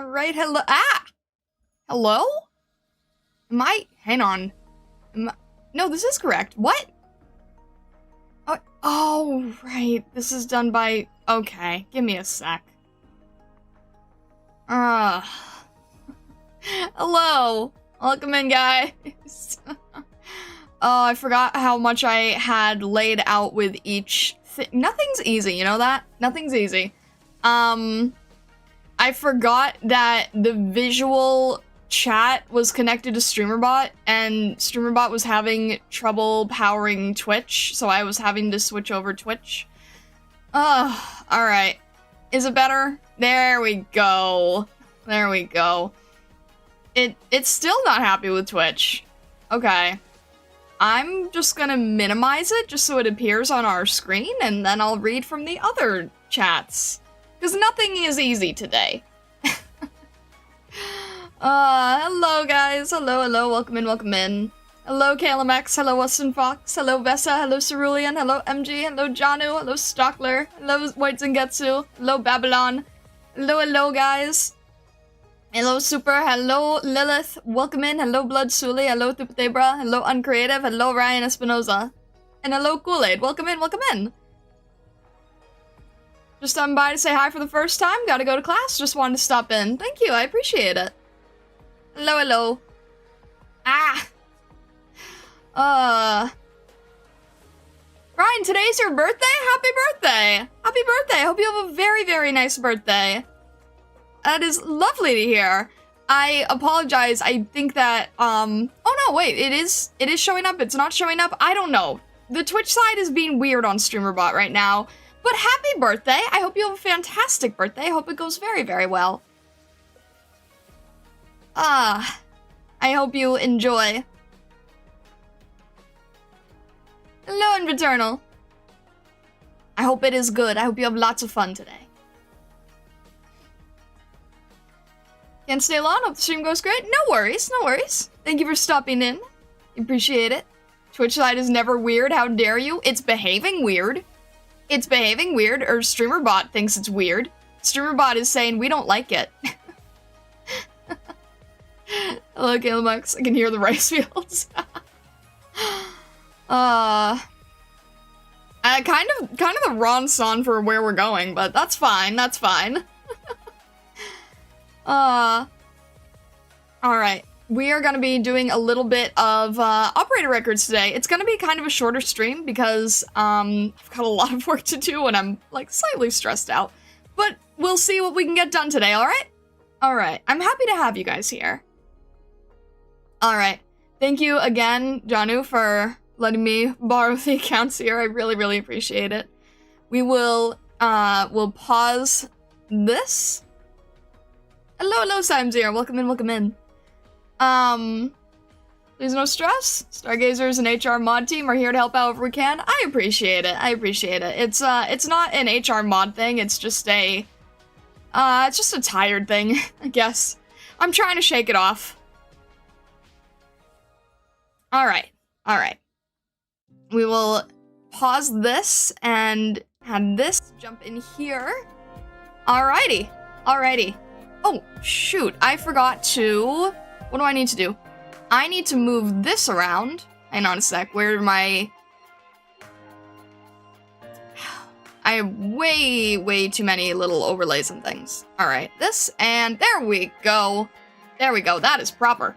Alright, hello. Ah! Hello? Hang on. No, this is correct. What? Oh, right. This is done by... Okay, give me a sec. Hello. Welcome in, guys. Oh, I forgot how much I had laid out with each thing. Nothing's easy, you know that? Nothing's easy. I forgot that the visual chat was connected to StreamerBot, and StreamerBot was having trouble powering Twitch, so I was having to switch over Twitch. Alright. Is it better? There we go. There we go. It's still not happy with Twitch. Okay. I'm just gonna minimize it just so it appears on our screen, and then I'll read from the other chats. Because nothing is easy today. Hello guys. Hello, welcome in. Hello KLMX, hello Weston Fox, hello Vessa, hello Cerulean, hello MG, hello Janu, hello Stockler, hello White Zangetsu, hello Babylon, hello guys. Hello Super, hello Lilith, welcome in, hello Blood Suli, hello Thupatebra, hello Uncreative, hello Ryan Espinoza, and hello Kool-Aid, welcome in. Just stopping by to say hi for the first time, gotta go to class, just wanted to stop in. Thank you, I appreciate it. Hello. Ryan, today's your birthday? Happy birthday! Happy birthday! Hope you have a very, very nice birthday. That is lovely to hear. I apologize, I think that, oh no, wait, it is showing up, it's not showing up, I don't know. The Twitch side is being weird on StreamerBot right now. But happy birthday! I hope you have a fantastic birthday. I hope it goes very, very well. I hope you enjoy. Hello, Inviternal. I hope it is good. I hope you have lots of fun today. Can't stay long. Hope the stream goes great. No worries, no worries. Thank you for stopping in. Appreciate it. Twitch side is never weird. How dare you? It's behaving weird. It's behaving weird, or StreamerBot thinks it's weird. StreamerBot is saying we don't like it. Hello, Calemax. I can hear the rice fields. Kind of the wrong song for where we're going, but that's fine. That's fine. Alright. We are going to be doing a little bit of operator records today. It's going to be kind of a shorter stream because I've got a lot of work to do and I'm like slightly stressed out. But we'll see what we can get done today, alright? Alright, I'm happy to have you guys here. Alright, thank you again, Janu, for letting me borrow the accounts here. I really, really appreciate it. We will, we'll pause this. Hello, Sims here. Welcome in. Please no stress. Stargazers and HR mod team are here to help out if we can. I appreciate it. It's not an HR mod thing. It's just a tired thing, I guess. I'm trying to shake it off. Alright. We will pause this and have this jump in here. Alrighty. Oh, shoot. I forgot to... What do I need to do? I need to move this around. Hang on a sec. Where are my... I have way too many little overlays and things. Alright, this, and there we go. That is proper.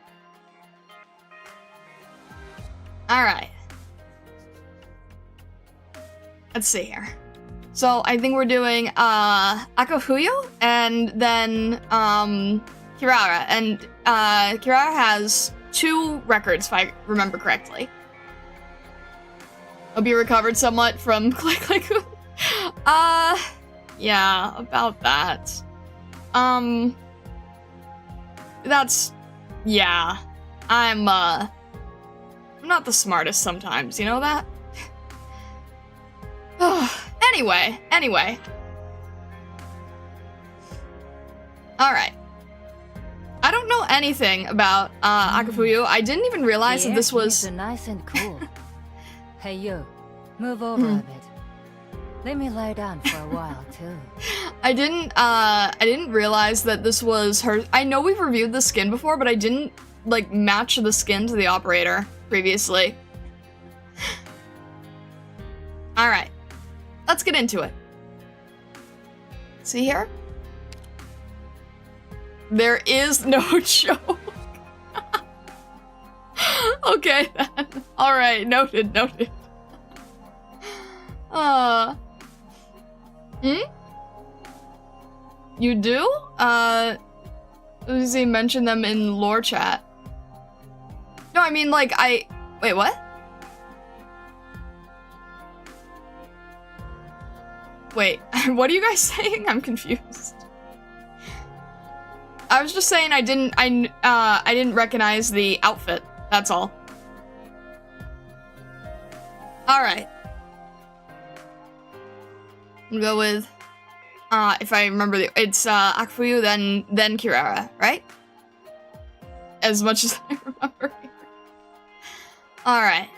Alright. Let's see here. So, I think we're doing, Akafuyu, and then, Kirara, and, Kirara has 2 records, if I remember correctly. Hope you recovered somewhat from Click. Yeah, about that. Yeah. I'm not the smartest sometimes, you know that? Anyway. Alright. I don't know anything about, Akafuyu. I didn't even realize that this was... nice and cool. Hey you, move over a bit. Let me lie down for a while, too. I didn't realize that this was her. I know we've reviewed the skin before, but I didn't, like, match the skin to the operator previously. Alright. Let's get into it. See here? There is no joke. Okay, then. Alright, noted. You do? Uzi mentioned them in lore chat. No, I mean, like, wait, what? Wait, what are you guys saying? I'm confused. I was just saying I didn't recognize the outfit. That's all. Alright. I'm gonna go with, if I remember, it's Akafuyu, then Kirara, right? As much as I remember. Alright.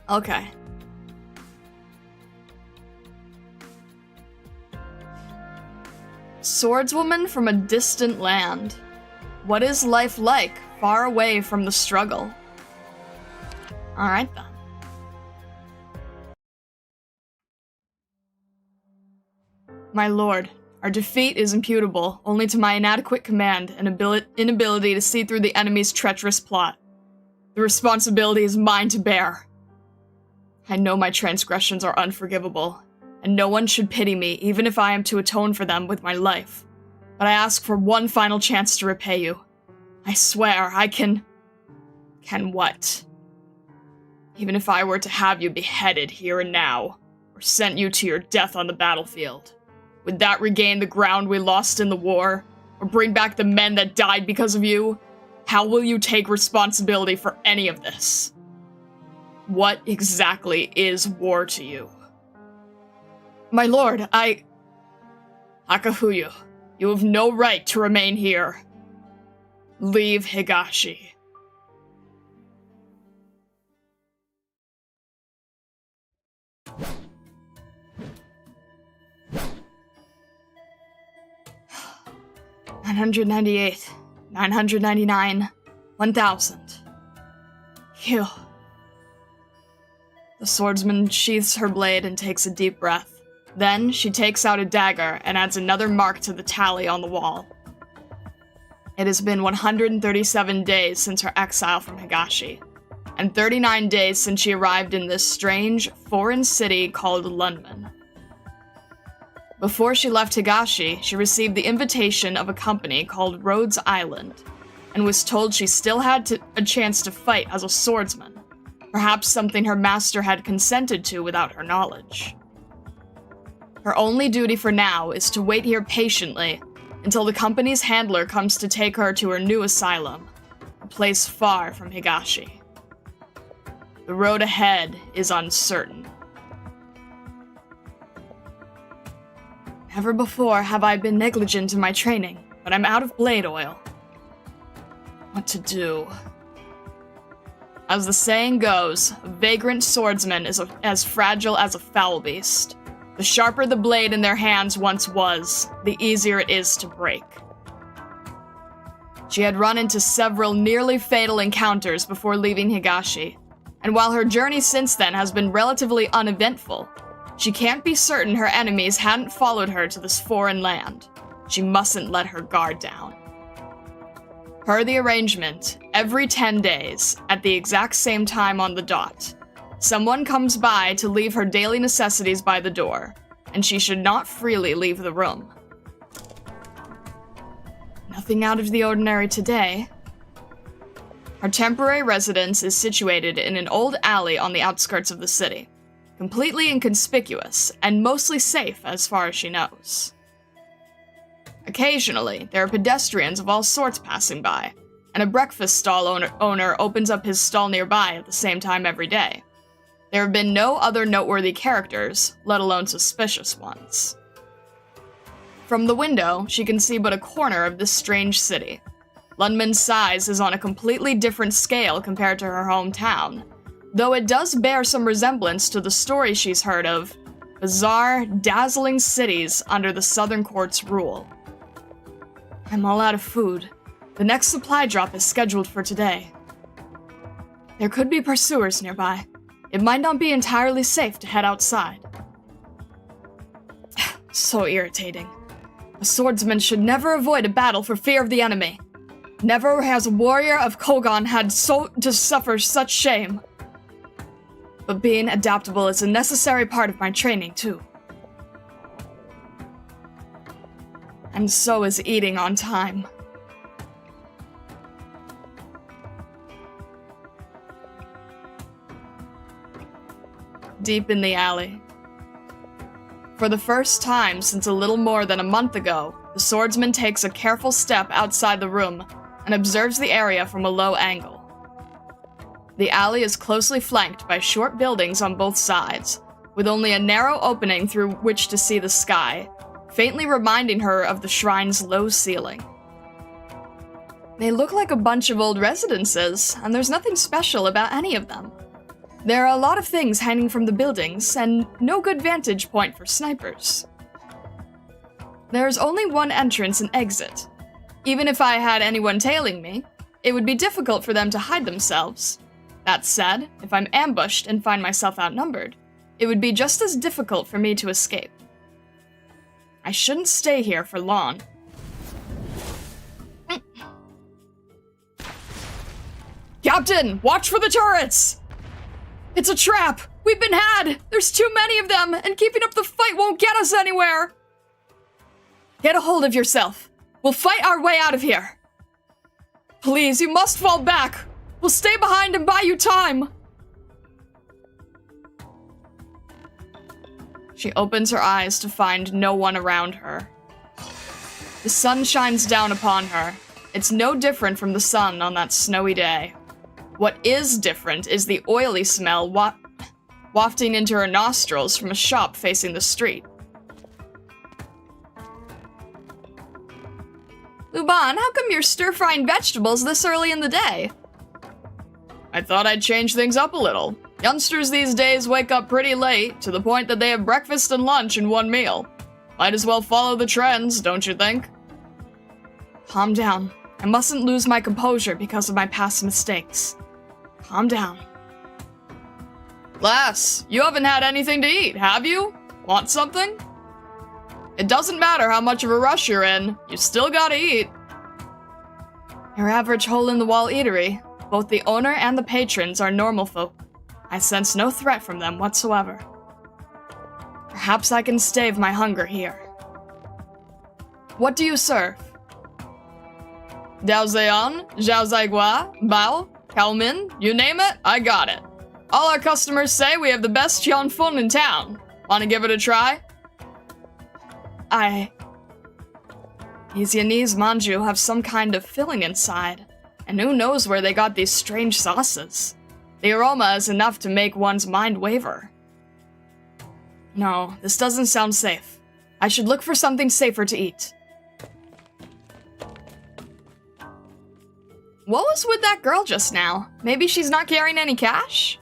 Okay. Swordswoman from a distant land. What is life like, far away from the struggle? Alright then. My lord, our defeat is imputable only to my inadequate command and inability to see through the enemy's treacherous plot. The responsibility is mine to bear. I know my transgressions are unforgivable, and no one should pity me, even if I am to atone for them with my life. But I ask for one final chance to repay you. I swear I can... Can what? Even if I were to have you beheaded here and now, or sent you to your death on the battlefield, would that regain the ground we lost in the war, or bring back the men that died because of you? How will you take responsibility for any of this? What exactly is war to you? My lord, Akafuyu, you have no right to remain here. Leave Higashi. $998, $999, $1,000. Phew. The swordsman sheaths her blade and takes a deep breath. Then, she takes out a dagger and adds another mark to the tally on the wall. It has been 137 days since her exile from Higashi, and 39 days since she arrived in this strange, foreign city called London. Before she left Higashi, she received the invitation of a company called Rhodes Island, and was told she still had a chance to fight as a swordsman, perhaps something her master had consented to without her knowledge. Her only duty for now is to wait here patiently until the company's handler comes to take her to her new asylum, a place far from Higashi. The road ahead is uncertain. Never before have I been negligent in my training, but I'm out of blade oil. What to do? As the saying goes, a vagrant swordsman is as fragile as a foul beast. The sharper the blade in their hands once was, the easier it is to break. She had run into several nearly fatal encounters before leaving Higashi, and while her journey since then has been relatively uneventful, she can't be certain her enemies hadn't followed her to this foreign land. She mustn't let her guard down. Per the arrangement, every 10 days, at the exact same time on the dot, someone comes by to leave her daily necessities by the door, and she should not freely leave the room. Nothing out of the ordinary today. Her temporary residence is situated in an old alley on the outskirts of the city, completely inconspicuous and mostly safe as far as she knows. Occasionally, there are pedestrians of all sorts passing by, and a breakfast stall owner opens up his stall nearby at the same time every day. There have been no other noteworthy characters, let alone suspicious ones. From the window, she can see but a corner of this strange city. Lunman's size is on a completely different scale compared to her hometown, though it does bear some resemblance to the story she's heard of bizarre, dazzling cities under the Southern Court's rule. I'm all out of food. The next supply drop is scheduled for today. There could be pursuers nearby. It might not be entirely safe to head outside. So irritating. A swordsman should never avoid a battle for fear of the enemy. Never has a warrior of Kogan had to suffer such shame. But being adaptable is a necessary part of my training, too. And so is eating on time. Deep in the alley. For the first time since a little more than a month ago, the swordsman takes a careful step outside the room and observes the area from a low angle. The alley is closely flanked by short buildings on both sides, with only a narrow opening through which to see the sky, faintly reminding her of the shrine's low ceiling. They look like a bunch of old residences, and there's nothing special about any of them. There are a lot of things hanging from the buildings, and no good vantage point for snipers. There's only one entrance and exit. Even if I had anyone tailing me, it would be difficult for them to hide themselves. That said, if I'm ambushed and find myself outnumbered, it would be just as difficult for me to escape. I shouldn't stay here for long. Captain, watch for the turrets! It's a trap! We've been had! There's too many of them, and keeping up the fight won't get us anywhere! Get a hold of yourself. We'll fight our way out of here. Please, you must fall back. We'll stay behind and buy you time. She opens her eyes to find no one around her. The sun shines down upon her. It's no different from the sun on that snowy day. What is different is the oily smell wafting into her nostrils from a shop facing the street. Luban, how come you're stir-frying vegetables this early in the day? I thought I'd change things up a little. Youngsters these days wake up pretty late, to the point that they have breakfast and lunch in one meal. Might as well follow the trends, don't you think? Calm down. I mustn't lose my composure because of my past mistakes. Calm down. Lass, you haven't had anything to eat, have you? Want something? It doesn't matter how much of a rush you're in, you still gotta eat. Your average hole-in-the-wall eatery. Both the owner and the patrons are normal folk. I sense no threat from them whatsoever. Perhaps I can stave my hunger here. What do you serve? Daozeon, Zhaozaigua, Bao, Kaomin, you name it, I got it. All our customers say we have the best Xianfeng in town. Wanna give it a try? These Yanese manju have some kind of filling inside, and who knows where they got these strange sauces. The aroma is enough to make one's mind waver. No, this doesn't sound safe. I should look for something safer to eat. What was with that girl just now? Maybe she's not carrying any cash?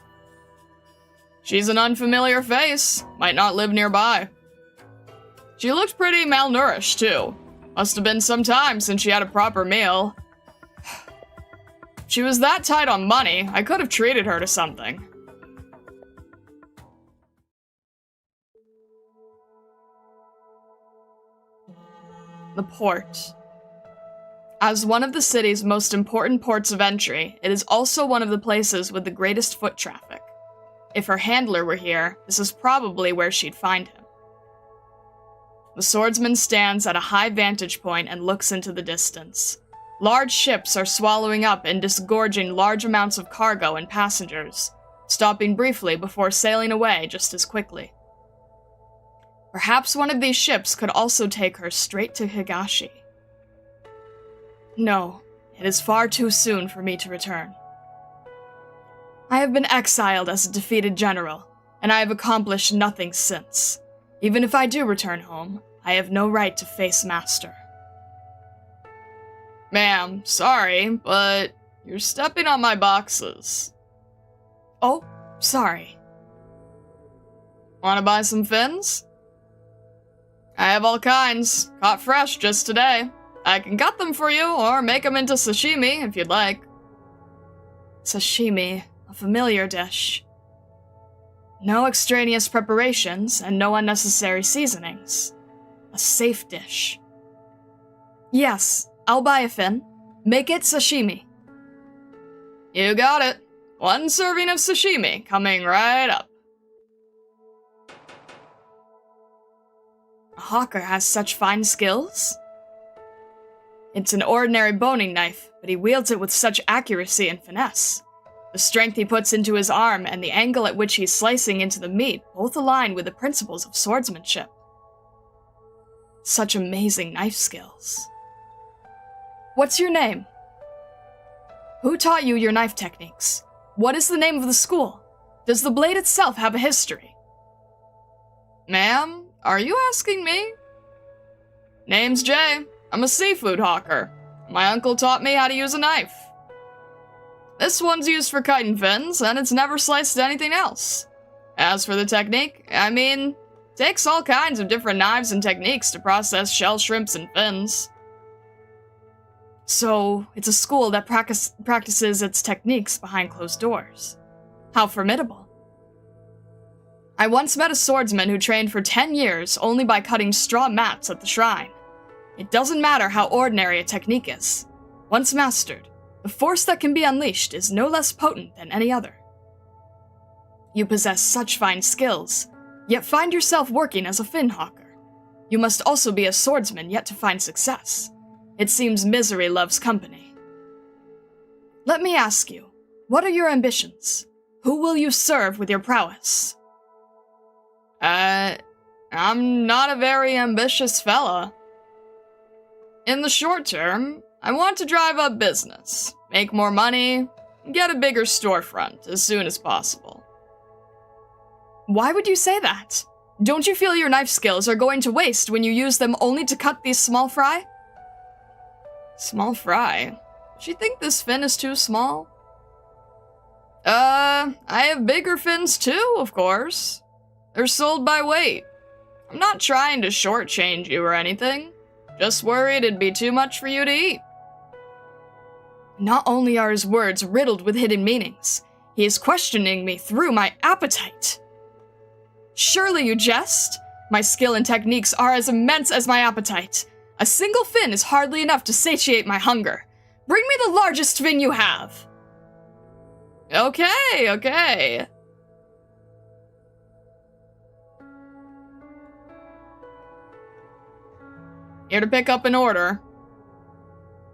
She's an unfamiliar face. Might not live nearby. She looked pretty malnourished, too. Must have been some time since she had a proper meal. She was that tight on money, I could have treated her to something. The port. As one of the city's most important ports of entry, it is also one of the places with the greatest foot traffic. If her handler were here, this is probably where she'd find him. The swordsman stands at a high vantage point and looks into the distance. Large ships are swallowing up and disgorging large amounts of cargo and passengers, stopping briefly before sailing away just as quickly. Perhaps one of these ships could also take her straight to Higashi. No, it is far too soon for me to return. I have been exiled as a defeated general, and I have accomplished nothing since. Even if I do return home, I have no right to face Master. Ma'am, sorry, but you're stepping on my boxes. Oh, sorry. Wanna buy some fins? I have all kinds, caught fresh just today. I can cut them for you, or make them into sashimi if you'd like. Sashimi, a familiar dish. No extraneous preparations, and no unnecessary seasonings. A safe dish. Yes, I'll buy a fin. Make it sashimi. You got it. 1 serving of sashimi coming right up. A hawker has such fine skills? It's an ordinary boning knife, but he wields it with such accuracy and finesse. The strength he puts into his arm and the angle at which he's slicing into the meat both align with the principles of swordsmanship. Such amazing knife skills. What's your name? Who taught you your knife techniques? What is the name of the school? Does the blade itself have a history? Ma'am, are you asking me? Name's Jay. I'm a seafood hawker. My uncle taught me how to use a knife. This one's used for cutting fins, and it's never sliced anything else. As for the technique, takes all kinds of different knives and techniques to process shell shrimps and fins. So, it's a school that practices its techniques behind closed doors. How formidable. I once met a swordsman who trained for 10 years only by cutting straw mats at the shrine. It doesn't matter how ordinary a technique is. Once mastered, the force that can be unleashed is no less potent than any other. You possess such fine skills, yet find yourself working as a fin hawker. You must also be a swordsman yet to find success. It seems misery loves company. Let me ask you, what are your ambitions? Who will you serve with your prowess? I'm not a very ambitious fella. In the short term, I want to drive up business, make more money, and get a bigger storefront as soon as possible. Why would you say that? Don't you feel your knife skills are going to waste when you use them only to cut these small fry? Small fry? Does you think this fin is too small? I have bigger fins too, of course. They're sold by weight. I'm not trying to shortchange you or anything. Just worried it'd be too much for you to eat. Not only are his words riddled with hidden meanings, he is questioning me through my appetite. Surely you jest? My skill and techniques are as immense as my appetite. A single fin is hardly enough to satiate my hunger. Bring me the largest fin you have. Okay. Here to pick up an order.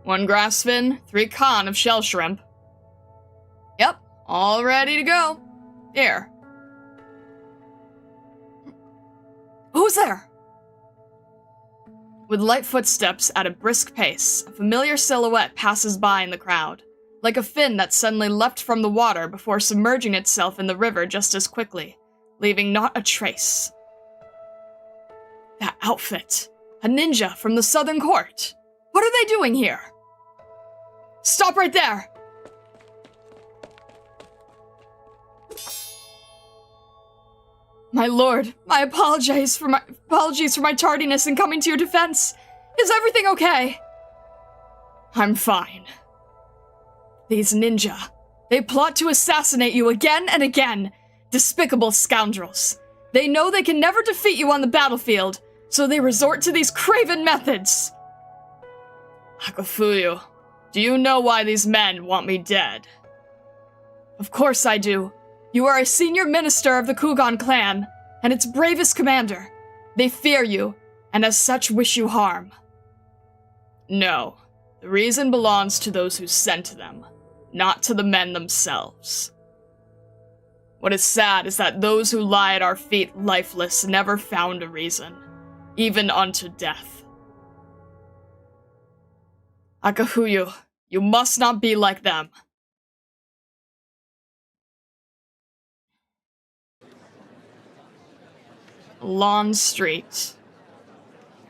1 grass fin, 3 con of shell shrimp. Yep, all ready to go. Here. Who's there? With light footsteps at a brisk pace, a familiar silhouette passes by in the crowd, like a fin that suddenly leapt from the water before submerging itself in the river just as quickly, leaving not a trace. That outfit! A ninja from the Southern Court! What are they doing here? Stop right there! My lord, my apologies for my tardiness in coming to your defense. Is everything okay? I'm fine. These ninja, they plot to assassinate you again and again. Despicable scoundrels. They know they can never defeat you on the battlefield, so they resort to these craven methods. Akafuyu, do you know why these men want me dead? Of course I do. You are a senior minister of the Kugan clan, and its bravest commander. They fear you, and as such wish you harm. No, the reason belongs to those who sent them, not to the men themselves. What is sad is that those who lie at our feet lifeless never found a reason, even unto death. Akafuyu, you must not be like them. Lawn Street.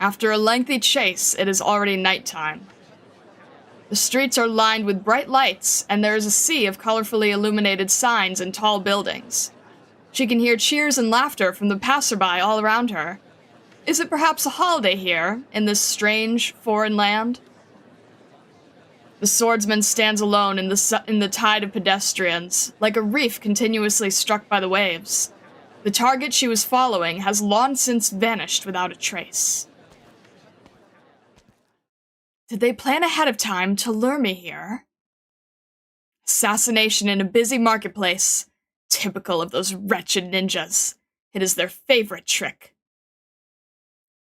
After a lengthy chase, it is already nighttime. The streets are lined with bright lights, and there is a sea of colorfully illuminated signs and tall buildings. She can hear cheers and laughter from the passerby all around her. Is it perhaps a holiday here, in this strange, foreign land? The swordsman stands alone in the tide of pedestrians, like a reef continuously struck by the waves. The target she was following has long since vanished without a trace. Did they plan ahead of time to lure me here? Assassination in a busy marketplace. Typical of those wretched ninjas. It is their favorite trick.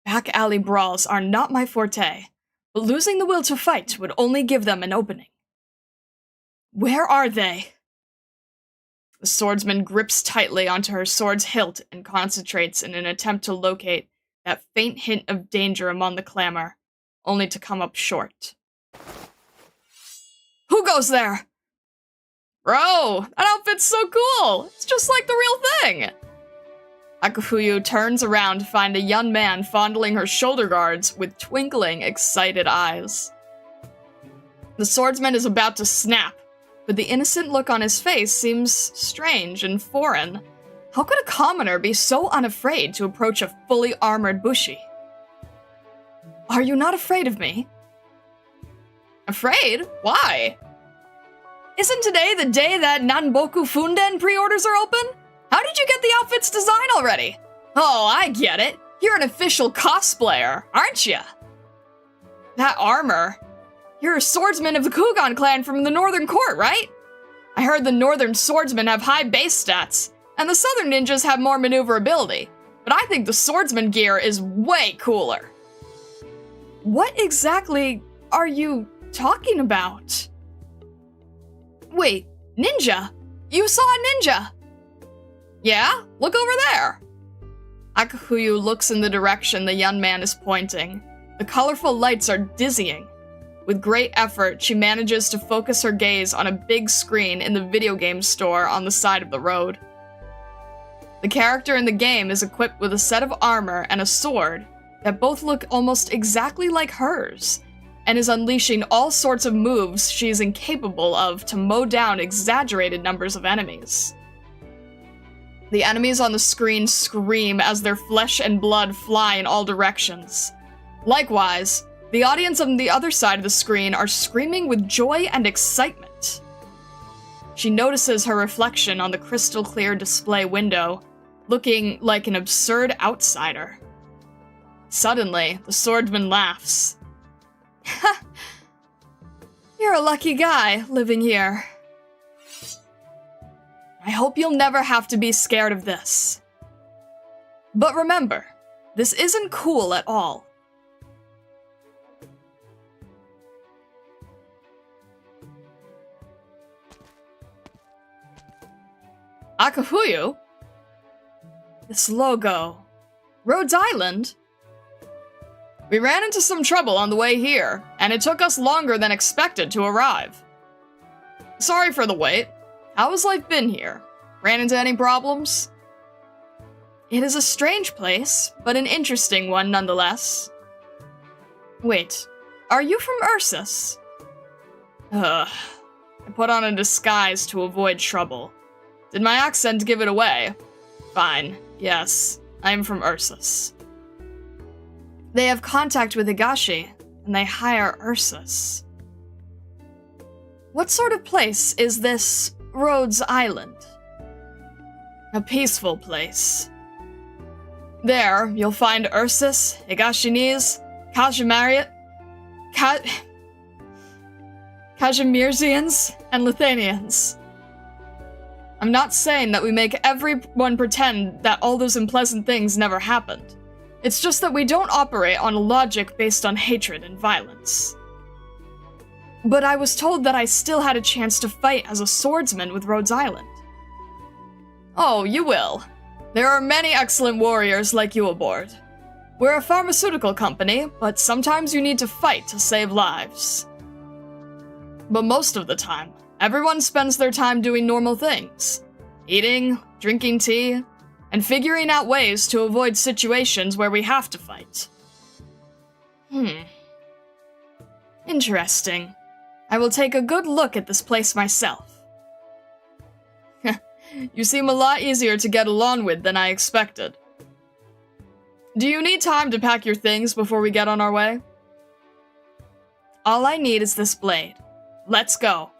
Back alley brawls are not my forte, but losing the will to fight would only give them an opening. Where are they? The swordsman grips tightly onto her sword's hilt and concentrates in an attempt to locate that faint hint of danger among the clamor, only to come up short. Who goes there? Bro, that outfit's so cool! It's just like the real thing! Akafuyu turns around to find a young man fondling her shoulder guards with twinkling, excited eyes. The swordsman is about to snap, but the innocent look on his face seems strange and foreign. How could a commoner be so unafraid to approach a fully armored bushi? Are you not afraid of me? Afraid? Why? Isn't today the day that Nanboku Funden pre-orders are open? How did you get the outfit's design already? Oh, I get it. You're an official cosplayer, aren't you? That armor. You're a swordsman of the Kugan clan from the Northern Court, right? I heard the Northern swordsmen have high base stats, and the Southern ninjas have more maneuverability, but I think the swordsman gear is way cooler. What exactly are you talking about? Wait, ninja? You saw a ninja? Yeah, look over there. Akafuyu looks in the direction the young man is pointing. The colorful lights are dizzying. With great effort, she manages to focus her gaze on a big screen in the video game store on the side of the road. The character in the game is equipped with a set of armor and a sword that both look almost exactly like hers, and is unleashing all sorts of moves she is incapable of to mow down exaggerated numbers of enemies. The enemies on the screen scream as their flesh and blood fly in all directions. Likewise, the audience on the other side of the screen are screaming with joy and excitement. She notices her reflection on the crystal-clear display window, looking like an absurd outsider. Suddenly, the swordsman laughs. Ha! You're a lucky guy living here. I hope you'll never have to be scared of this. But remember, this isn't cool at all. Akafuyu? This logo. Rhodes Island? We ran into some trouble on the way here, and it took us longer than expected to arrive. Sorry for the wait. How has life been here? Ran into any problems? It is a strange place, but an interesting one nonetheless. Wait, are you from Ursus? I put on a disguise to avoid trouble. Did my accent give it away? Fine, yes, I am from Ursus. They have contact with Higashi, and they hire Ursus. What sort of place is this Rhodes Island? A peaceful place. There, you'll find Ursus, Higashinese, Kajimirzians, and Lithanians. I'm not saying that we make everyone pretend that all those unpleasant things never happened. It's just that we don't operate on a logic based on hatred and violence. But I was told that I still had a chance to fight as a swordsman with Rhodes Island. Oh, you will. There are many excellent warriors like you aboard. We're a pharmaceutical company, but sometimes you need to fight to save lives. But most of the time, everyone spends their time doing normal things. Eating, drinking tea, and figuring out ways to avoid situations where we have to fight. Interesting. I will take a good look at this place myself. You seem a lot easier to get along with than I expected. Do you need time to pack your things before we get on our way? All I need is this blade. Let's go.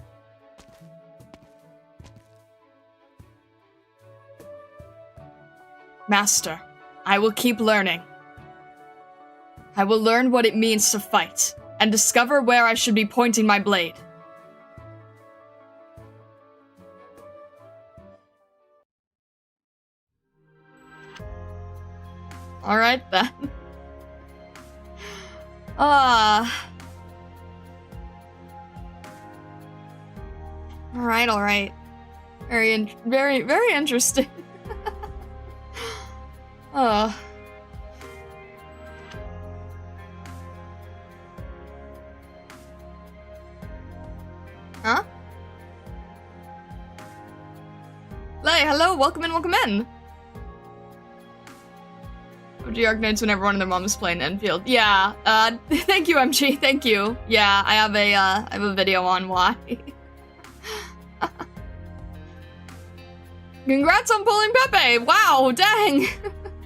Master, I will keep learning. I will learn what it means to fight, and discover where I should be pointing my blade. Alright then. Alright. Very interesting. Huh? Lay, hello, welcome in. OG Arknights when everyone and their mom is playing Enfield. Yeah, thank you, MG, thank you. Yeah, I have a video on why. Congrats on pulling Pepe! Wow, dang!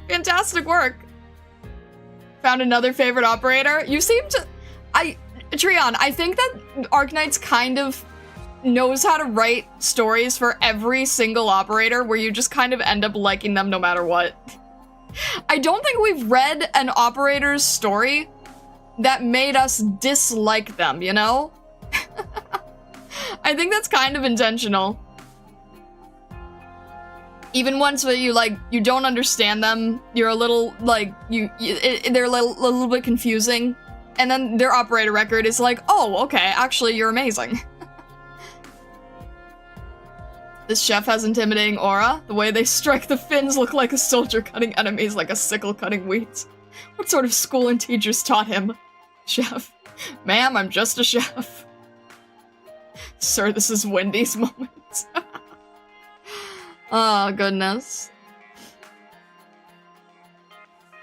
Fantastic work. Found another favorite operator. You seem to... Trion, I think that Arknights kind of knows how to write stories for every single operator where you just kind of end up liking them no matter what. I don't think we've read an operator's story that made us dislike them, you know? I think that's kind of intentional. Even once where you don't understand them, you're a little, they're a little bit confusing. And then their operator record is like, oh, okay, actually, you're amazing. This chef has intimidating aura. The way they strike the fins look like a soldier cutting enemies like a sickle cutting wheat. What sort of school and teachers taught him? Chef. Ma'am, I'm just a chef. Sir, this is Wendy's moment. Oh, goodness.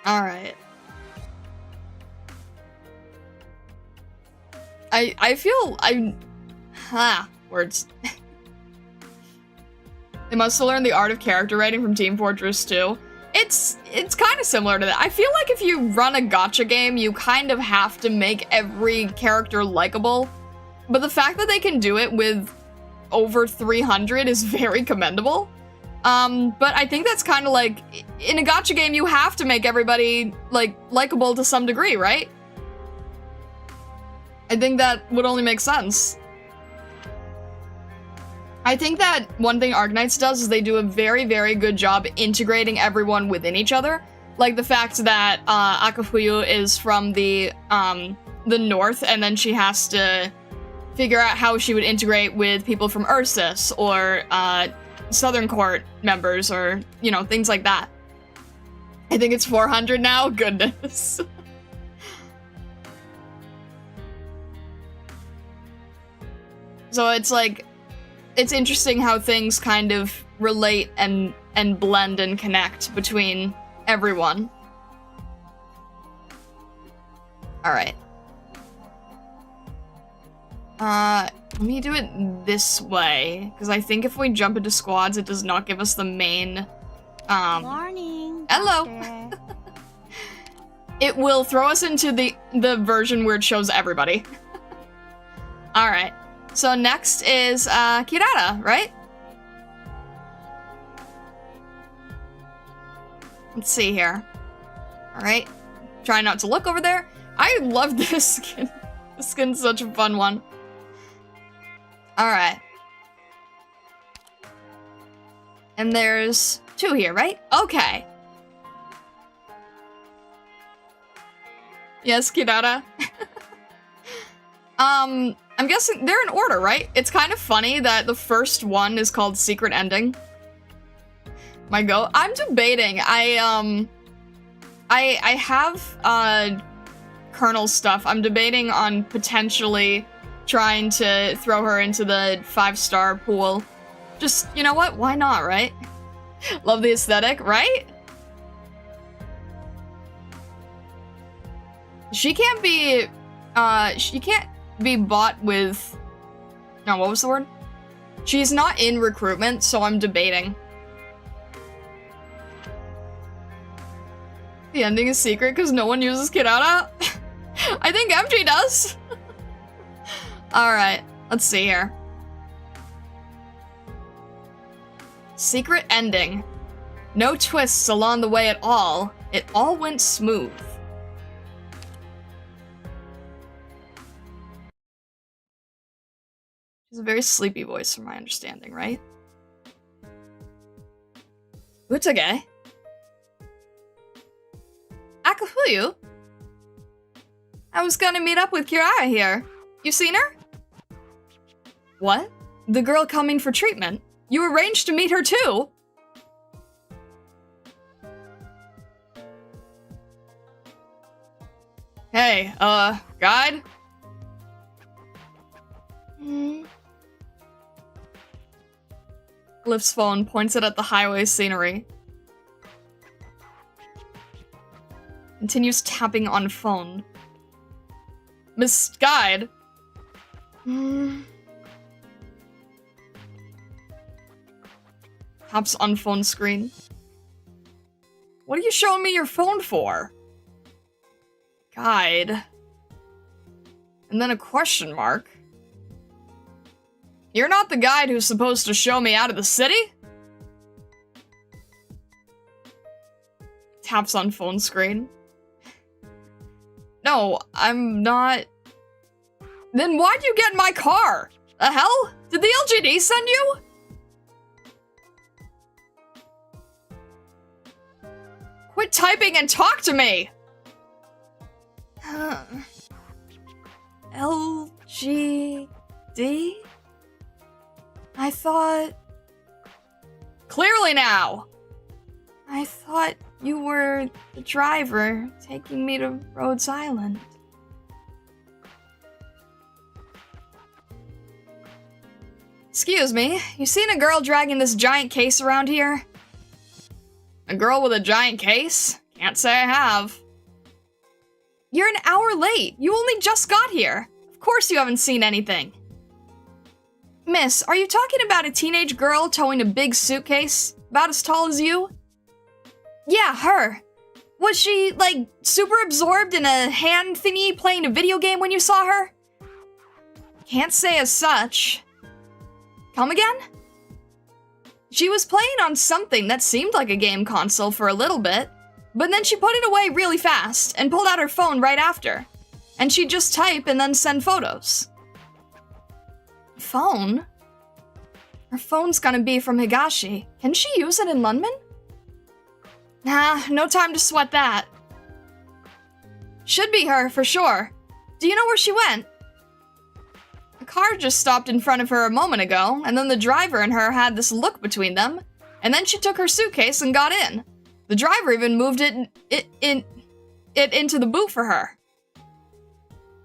Alright. Words. They must have learned the art of character writing from Team Fortress 2. It's kind of similar to that. I feel like if you run a gacha game, you kind of have to make every character likable. But the fact that they can do it with over 300 is very commendable. But I think that's kind of like, in a gacha game, you have to make everybody, likable to some degree, right? I think that would only make sense. I think that one thing Arknights does is they do a very, very good job integrating everyone within each other. Like the fact that, Akafuyu is from the north, and then she has to figure out how she would integrate with people from Ursus, or, Southern Court members, or, you know, things like that. I think it's 400 now? Goodness. So it's like, it's interesting how things kind of relate and blend and connect between everyone. Alright. Let me do it this way, because I think if we jump into squads, it does not give us the main, Morning. Hello! It will throw us into the version where it shows everybody. Alright. So next is, Kirara, right? Let's see here. Alright. Try not to look over there. I love this skin. This skin's such a fun one. Alright. And there's 2 here, right? Okay. Yes, Kirara. I'm guessing they're in order, right? It's kind of funny that the first one is called Secret Ending. My go. I'm debating. I have, Colonel stuff. I'm debating on potentially trying to throw her into the 5-star pool. Just, you know what? Why not, right? Love the aesthetic, right? She can't be bought with No, what was the word? She's not in recruitment, so I'm debating. The ending is secret because no one uses Kirara? I think MG does. Alright, let's see here. Secret ending. No twists along the way at all. It all went smooth. She's a very sleepy voice from my understanding, right? Utage? Akafuyu? I was gonna meet up with Kirara here. You seen her? What? The girl coming for treatment? You arranged to meet her too? Hey, guide? Lifts phone, points it at the highway scenery. Continues tapping on phone. Miss Guide. Taps on phone screen. What are you showing me your phone for? Guide. And then a question mark. You're not the guide who's supposed to show me out of the city? Taps on phone screen. No, I'm not. Then why'd you get in my car? The hell? Did the LGD send you? Quit typing and talk to me! LGD? I thought... Clearly now! I thought you were the driver taking me to Rhodes Island. Excuse me, you seen a girl dragging this giant case around here? A girl with a giant case? Can't say I have. You're an hour late. You only just got here. Of course you haven't seen anything. Miss, are you talking about a teenage girl towing a big suitcase? About as tall as you? Yeah, her. Was she, like, super absorbed in a hand thingy playing a video game when you saw her? Can't say as such. Come again? She was playing on something that seemed like a game console for a little bit, but then she put it away really fast and pulled out her phone right after. And she'd just type and then send photos. Phone? Her phone's gonna be from Higashi. Can she use it in London? Nah, no time to sweat that. Should be her, for sure. Do you know where she went? A car just stopped in front of her a moment ago, and then the driver and her had this look between them, and then she took her suitcase and got in. The driver even moved it into the boot for her.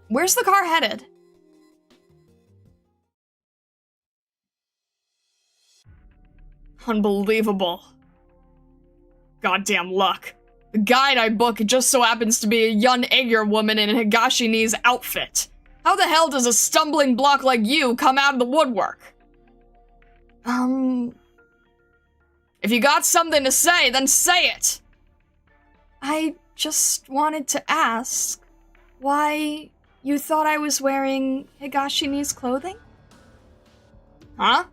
Where's the car headed? Unbelievable. Goddamn luck. The guide I book just so happens to be a young Aegir woman in Higashi's outfit. How the hell does a stumbling block like you come out of the woodwork? If you got something to say, then say it! I just wanted to ask why you thought I was wearing Higashi's clothing? Huh?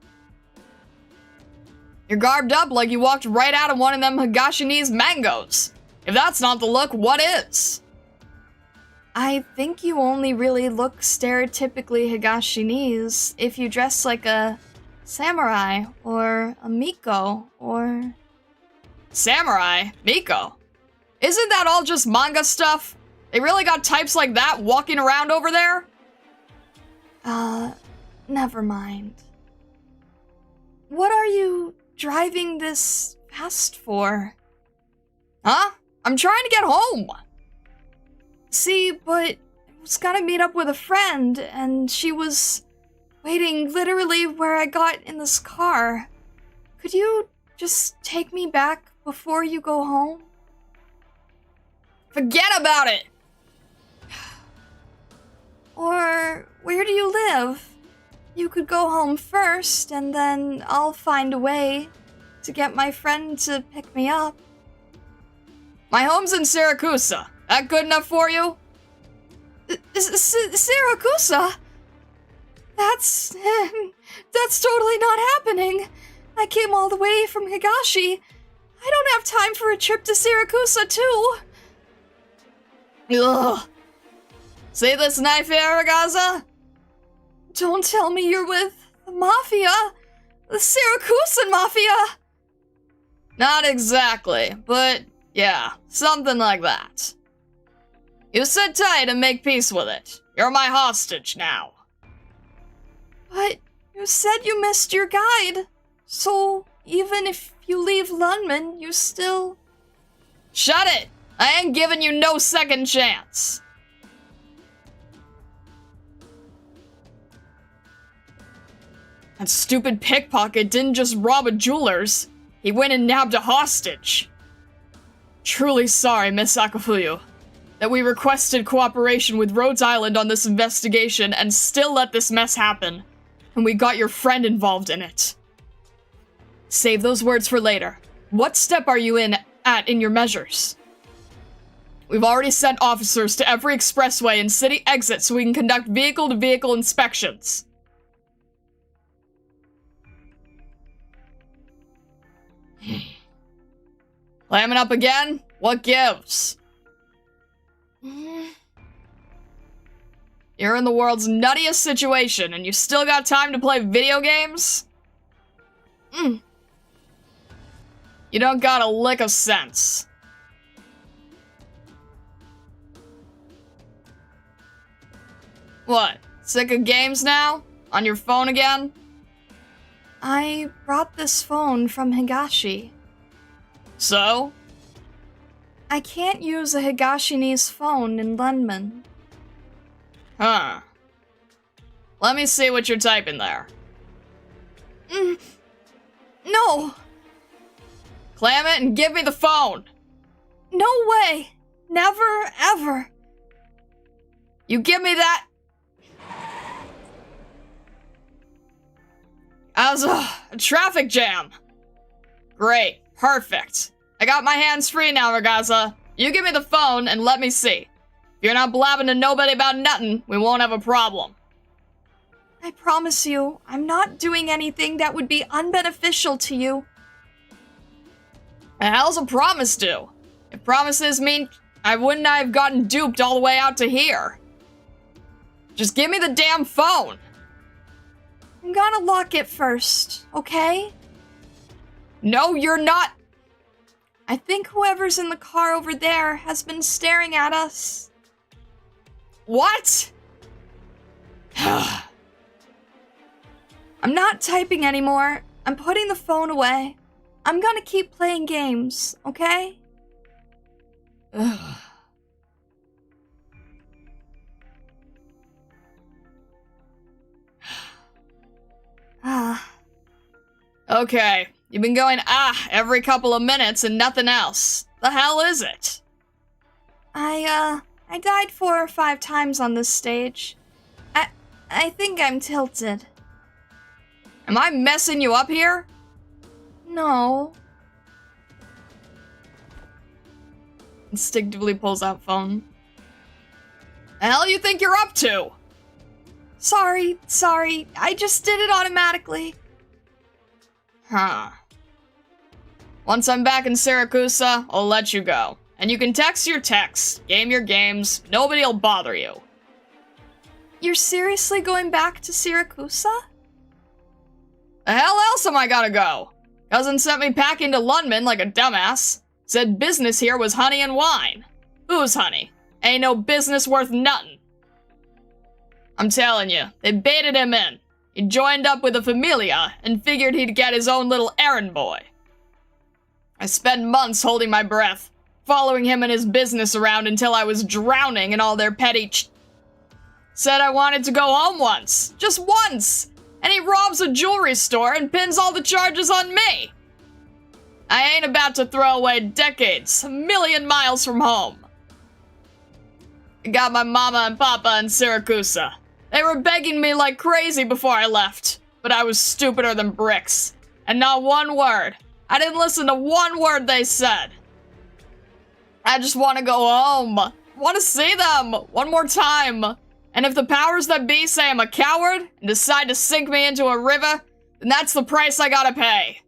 You're garbed up like you walked right out of one of them Higashi's mangoes. If that's not the look, what is? I think you only really look stereotypically Higashi's if you dress like a samurai or a Miko or... Samurai? Miko? Isn't that all just manga stuff? They really got types like that walking around over there? Never mind. What are you driving this fast for? Huh? I'm trying to get home! See, but I was gonna meet up with a friend, and she was waiting literally where I got in this car. Could you just take me back before you go home? Forget about it! Or where do you live? You could go home first, and then I'll find a way to get my friend to pick me up. My home's in Siracusa. That good enough for you? Siracusa? That's totally not happening. I came all the way from Higashi. I don't have time for a trip to Siracusa, too. Ugh. See this knife here, Ragazza? Don't tell me you're with the Mafia. The Siracusan Mafia. Not exactly, but yeah, something like that. You sit tight and make peace with it. You're my hostage now. But you said you missed your guide. So even if you leave Lunman, you still... Shut it! I ain't giving you no second chance. That stupid pickpocket didn't just rob a jeweler's. He went and nabbed a hostage. Truly sorry, Miss Akafuyu, that we requested cooperation with Rhodes Island on this investigation and still let this mess happen, and we got your friend involved in it. Save those words for later. What step are you in your measures? We've already sent officers to every expressway and city exit so we can conduct vehicle-to-vehicle inspections. Clamming up again? What gives? You're in the world's nuttiest situation, and you still got time to play video games? You don't got a lick of sense. What? Sick of games now? On your phone again? I brought this phone from Higashi. So? I can't use a Higashi's phone in Lunman. Huh. Let me see what you're typing there. No! Clam it and give me the phone! No way! Never, ever! You give me that... As a traffic jam. Great. Perfect. I got my hands free now, Ragazza. You give me the phone and let me see. If you're not blabbing to nobody about nothing, we won't have a problem. I promise you, I'm not doing anything that would be unbeneficial to you. The hell's a promise do? If promises mean I wouldn't have gotten duped all the way out to here. Just give me the damn phone. I'm gonna lock it first, okay? No, you're not. I think whoever's in the car over there has been staring at us. What? I'm not typing anymore. I'm putting the phone away. I'm gonna keep playing games, okay? Okay, you've been going every couple of minutes and nothing else. The hell is it? I died 4 or 5 times on this stage. I think I'm tilted. Am I messing you up here? No. Instinctively pulls out phone. The hell you think you're up to? Sorry. I just did it automatically. Huh. Once I'm back in Siracusa, I'll let you go. And you can text your texts, game your games, nobody'll bother you. You're seriously going back to Siracusa? The hell else am I gonna go? Cousin sent me packing to Lunman like a dumbass. Said business here was honey and wine. Who's honey? Ain't no business worth nothin'. I'm telling you, they baited him in. He joined up with a familia and figured he'd get his own little errand boy. I spent months holding my breath, following him and his business around until I was drowning in all their petty Said I wanted to go home once. Just once! And he robs a jewelry store and pins all the charges on me! I ain't about to throw away decades, a million miles from home. I got my mama and papa in Siracusa. They were begging me like crazy before I left, but I was stupider than bricks. And not one word. I didn't listen to one word they said. I just want to go home. Want to see them one more time. And if the powers that be say I'm a coward and decide to sink me into a river, then that's the price I gotta pay.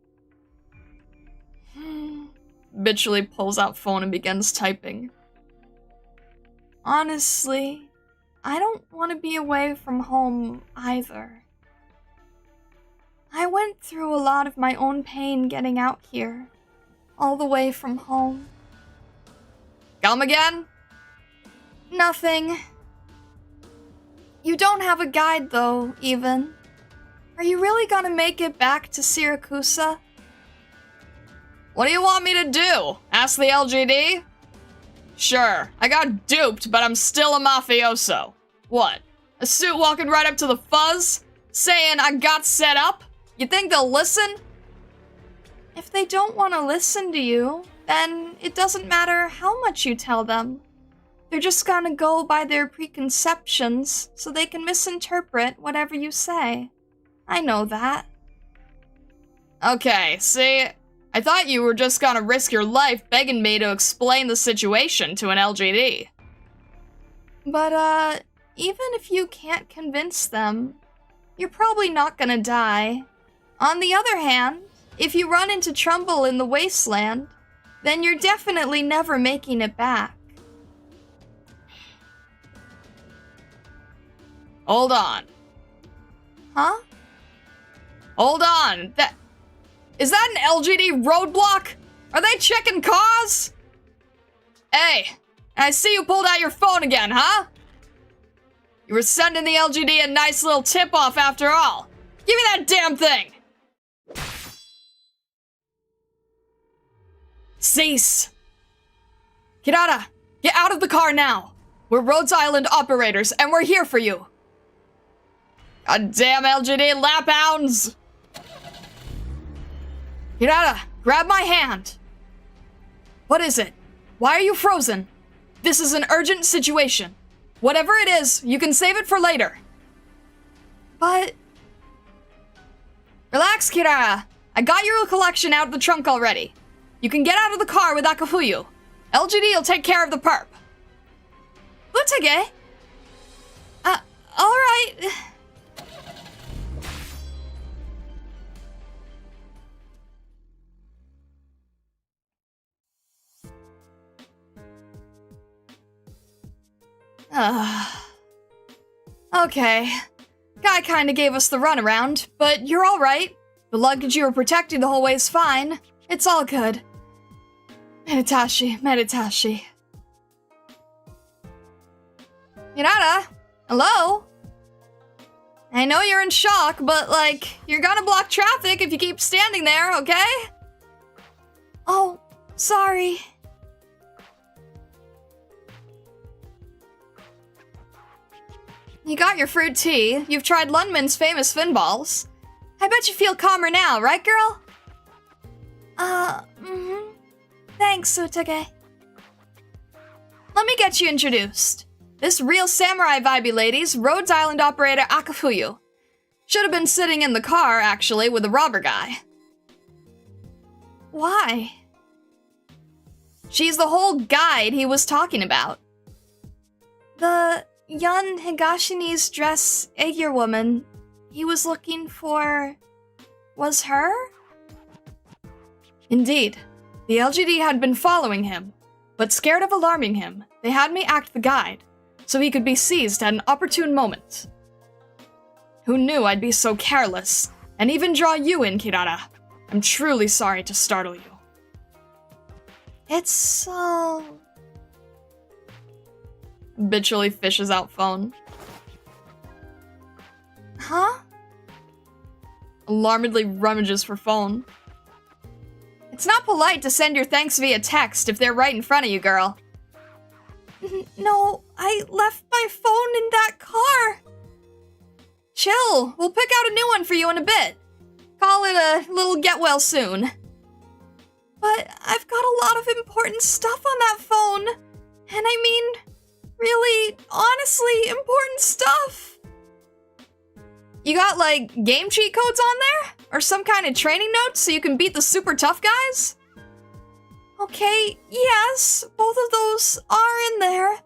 Bitchily pulls out phone and begins typing. Honestly, I don't want to be away from home either. I went through a lot of my own pain getting out here, all the way from home. Come again? Nothing. You don't have a guide though, even. Are you really gonna make it back to Siracusa? What do you want me to do? Ask the LGD? Sure, I got duped, but I'm still a mafioso. What? A suit walking right up to the fuzz? Saying I got set up? You think they'll listen? If they don't want to listen to you, then it doesn't matter how much you tell them. They're just gonna go by their preconceptions, so they can misinterpret whatever you say. I know that. Okay, see, I thought you were just gonna risk your life begging me to explain the situation to an LGD. But, even if you can't convince them, you're probably not gonna die. On the other hand, if you run into trouble in the wasteland, then you're definitely never making it back. Hold on. Huh? Hold on. Is that an LGD roadblock? Are they checking cars? Hey, I see you pulled out your phone again, huh? You were sending the LGD a nice little tip-off after all. Give me that damn thing! Cease! Kirara, get out of the car now! We're Rhodes Island operators, and we're here for you! God damn LGD laphounds! Kirara, grab my hand! What is it? Why are you frozen? This is an urgent situation. Whatever it is, you can save it for later. But... Relax, Kirara. I got your collection out of the trunk already. You can get out of the car with Akafuyu. LGD will take care of the perp. Utage? Alright. Okay. Guy kinda gave us the runaround, but you're alright. The luggage you were protecting the whole way is fine. It's all good. Meditashi. Kirara? Hello? I know you're in shock, but, you're gonna block traffic if you keep standing there, okay? Oh, sorry. You got your fruit tea. You've tried Lundman's famous fin balls. I bet you feel calmer now, right, girl? Thanks, Utage. Let me get you introduced. This real samurai vibey lady's Rhodes Island operator Akafuyu. Should have been sitting in the car, actually, with the robber guy. Why? She's the whole guide he was talking about. The young Higashini's dress Aegir woman he was looking for was her? Indeed. The LGD had been following him, but scared of alarming him, they had me act the guide, so he could be seized at an opportune moment. Who knew I'd be so careless, and even draw you in, Kirara? I'm truly sorry to startle you. It's so... Bitchily fishes out phone. Huh? Alarmedly rummages for phone. It's not polite to send your thanks via text if they're right in front of you, girl. No, I left my phone in that car. Chill, we'll pick out a new one for you in a bit. Call it a little get well soon. But I've got a lot of important stuff on that phone. And I mean, really, honestly, important stuff. You got, like, game cheat codes on there? Or some kind of training notes so you can beat the super tough guys? Okay, yes, both of those are in there.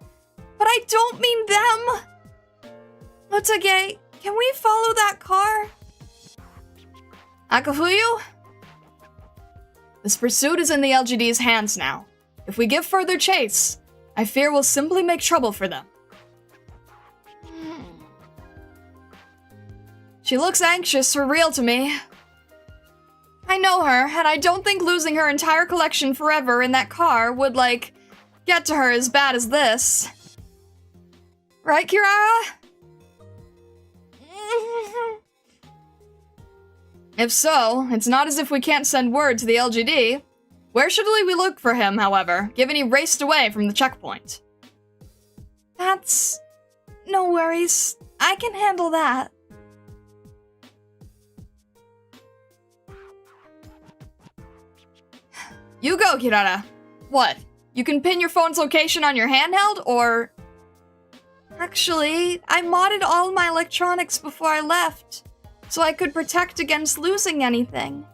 But I don't mean them. Otage, can we follow that car? Akafuyu? This pursuit is in the LGD's hands now. If we give further chase, I fear we'll simply make trouble for them. She looks anxious for real to me. I know her, and I don't think losing her entire collection forever in that car would, like, get to her as bad as this. Right, Kirara? If so, it's not as if we can't send word to the LGD. Where should we look for him, however, given he raced away from the checkpoint? That's... no worries. I can handle that. You go, Kirara. What? You can pin your phone's location on your handheld, or... Actually, I modded all my electronics before I left, so I could protect against losing anything.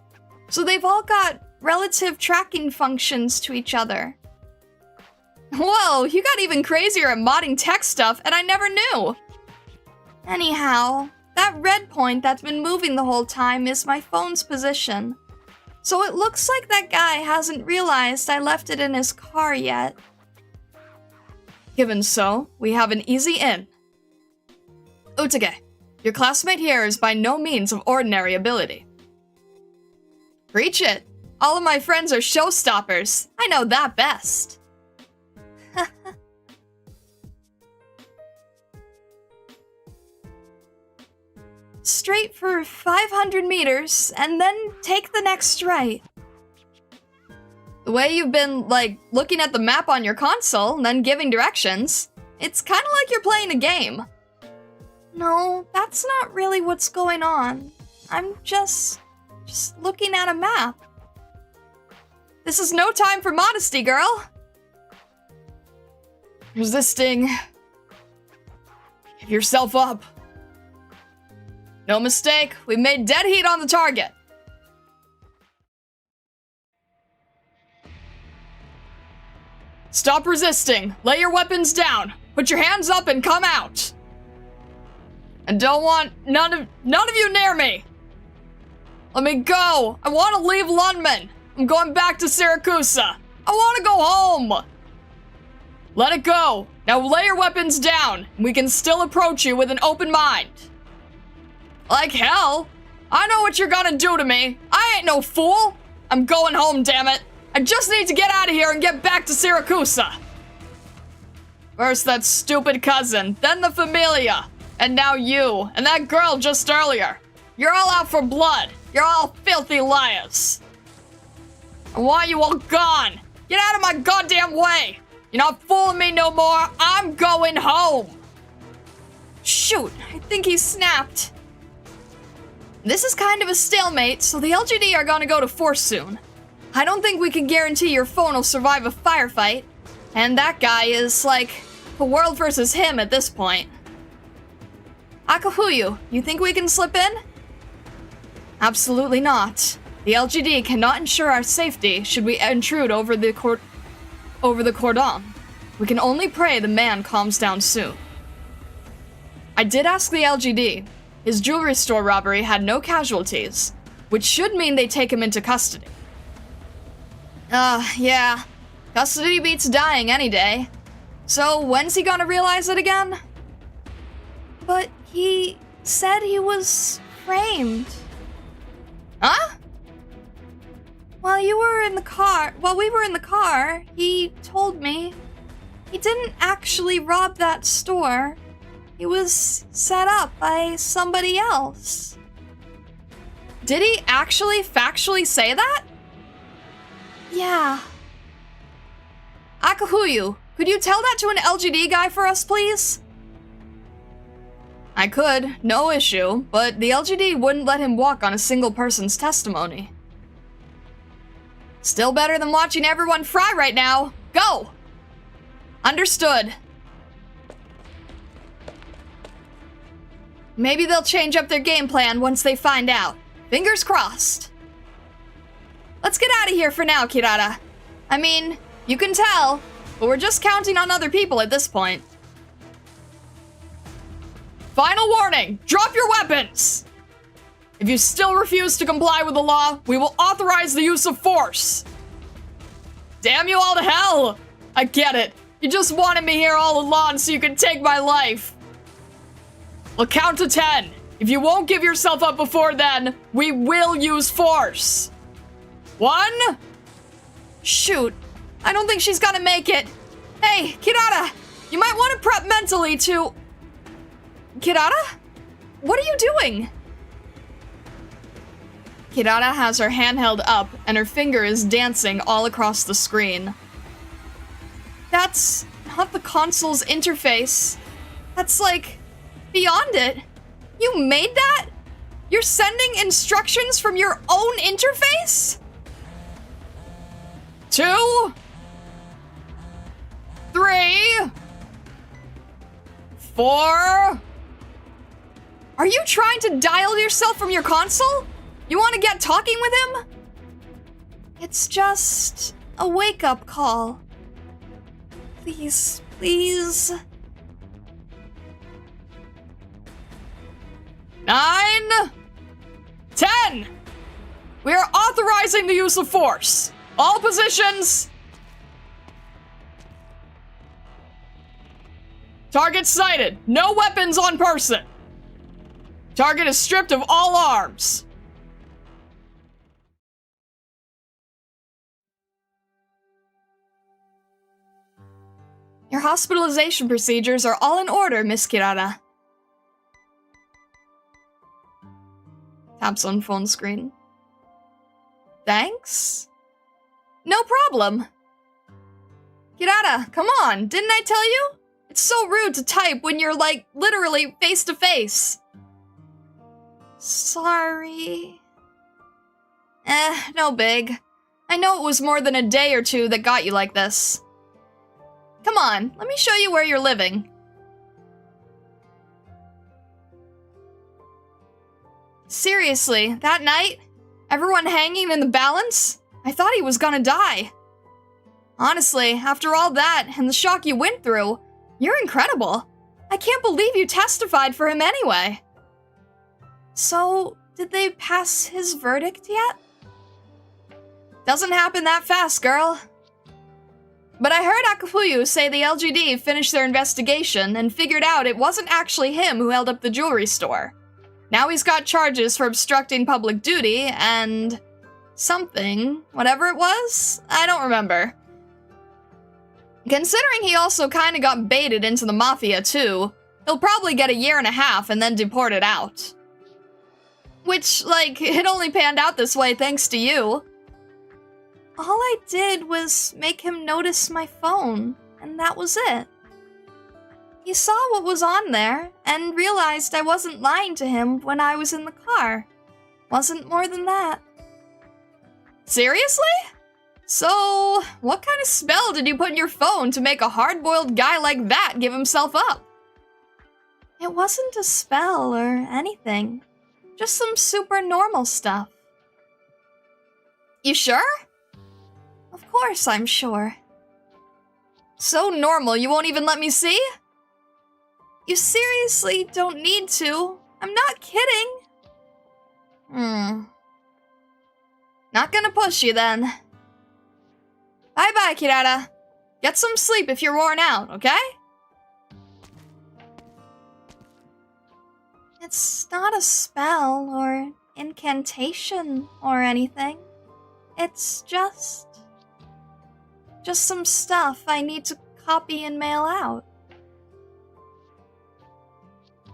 So they've all got relative tracking functions to each other. Whoa, you got even crazier at modding tech stuff, and I never knew! Anyhow, that red point that's been moving the whole time is my phone's position. So it looks like that guy hasn't realized I left it in his car yet. Given so, we have an easy in. Otage, your classmate here is by no means of ordinary ability. Preach it! All of my friends are showstoppers. I know that best. Straight for 500 meters, and then take the next right. The way you've been, like, looking at the map on your console, and then giving directions, it's kind of like you're playing a game. No, that's not really what's going on. I'm just looking at a map. This is no time for modesty, girl. Resisting. Give yourself up. No mistake, we made dead heat on the target. Stop resisting. Lay your weapons down. Put your hands up and come out. And don't want none of you near me. Let me go. I want to leave Lundman. I'm going back to Siracusa. I want to go home. Let it go. Now lay your weapons down. We can still approach you with an open mind. Like hell. I know what you're gonna do to me. I ain't no fool. I'm going home, damn it. I just need to get out of here and get back to Siracusa. First that stupid cousin, then the familia, and now you, and that girl just earlier. You're all out for blood. You're all filthy liars. I want you all gone. Get out of my goddamn way. You're not fooling me no more. I'm going home. Shoot, I think he snapped. This is kind of a stalemate, so the LGD are gonna go to force soon. I don't think we can guarantee your phone will survive a firefight, and that guy is, like, the world versus him at this point. Akafuyu, you think we can slip in? Absolutely not. The LGD cannot ensure our safety should we intrude over the cordon. We can only pray the man calms down soon. I did ask the LGD. His jewelry store robbery had no casualties, which should mean they take him into custody. Yeah. Custody beats dying any day. So when's he gonna realize it again? But he said he was framed. Huh? While we were in the car, he told me he didn't actually rob that store. It was set up by somebody else. Did he actually factually say that? Yeah. Akafuyu, could you tell that to an LGD guy for us, please? I could, no issue, but the LGD wouldn't let him walk on a single person's testimony. Still better than watching everyone fry right now. Go! Understood. Maybe they'll change up their game plan once they find out. Fingers crossed. Let's get out of here for now, Kirara. I mean, you can tell, but we're just counting on other people at this point. Final warning! Drop your weapons! If you still refuse to comply with the law, we will authorize the use of force. Damn you all to hell! I get it. You just wanted me here all along so you could take my life. We'll count to 10. If you won't give yourself up before then, we will use force. 1. Shoot, I don't think she's gonna make it. Hey, Kirara, you might want to prep mentally to... Kirara? What are you doing? Kirara has her hand held up, and her finger is dancing all across the screen. That's not the console's interface. That's like, beyond it. You made that? You're sending instructions from your own interface? 2, 3, 4. Are you trying to dial yourself from your console? You want to get talking with him? It's just a wake-up call. Please, please. 9, 10. We are authorizing the use of force. All positions. Target sighted. No weapons on person. Target is stripped of all arms. Your hospitalization procedures are all in order, Miss Kirara. Taps on phone screen. Thanks? No problem. Kirara, come on, didn't I tell you? It's so rude to type when you're, like, literally face to face. Sorry. No big. I know it was more than a day or two that got you like this. Come on, let me show you where you're living. Seriously, that night? Everyone hanging in the balance? I thought he was gonna die. Honestly, after all that and the shock you went through, you're incredible. I can't believe you testified for him anyway. So, did they pass his verdict yet? Doesn't happen that fast, girl. But I heard Akafuyu say the LGD finished their investigation and figured out it wasn't actually him who held up the jewelry store. Now he's got charges for obstructing public duty and... something. Whatever it was? I don't remember. Considering he also kinda got baited into the Mafia too, he'll probably get a 1.5 years and then deported out. Which, like, it only panned out this way thanks to you. All I did was make him notice my phone, and that was it. He saw what was on there, and realized I wasn't lying to him when I was in the car. Wasn't more than that. Seriously? So, what kind of spell did you put in your phone to make a hard-boiled guy like that give himself up? It wasn't a spell or anything. Just some super normal stuff. You sure? Of course I'm sure. So normal you won't even let me see? You seriously don't need to. I'm not kidding. Not gonna push you then. Bye-bye, Kirara. Get some sleep if you're worn out, okay? It's not a spell or incantation or anything. It's just some stuff I need to copy and mail out.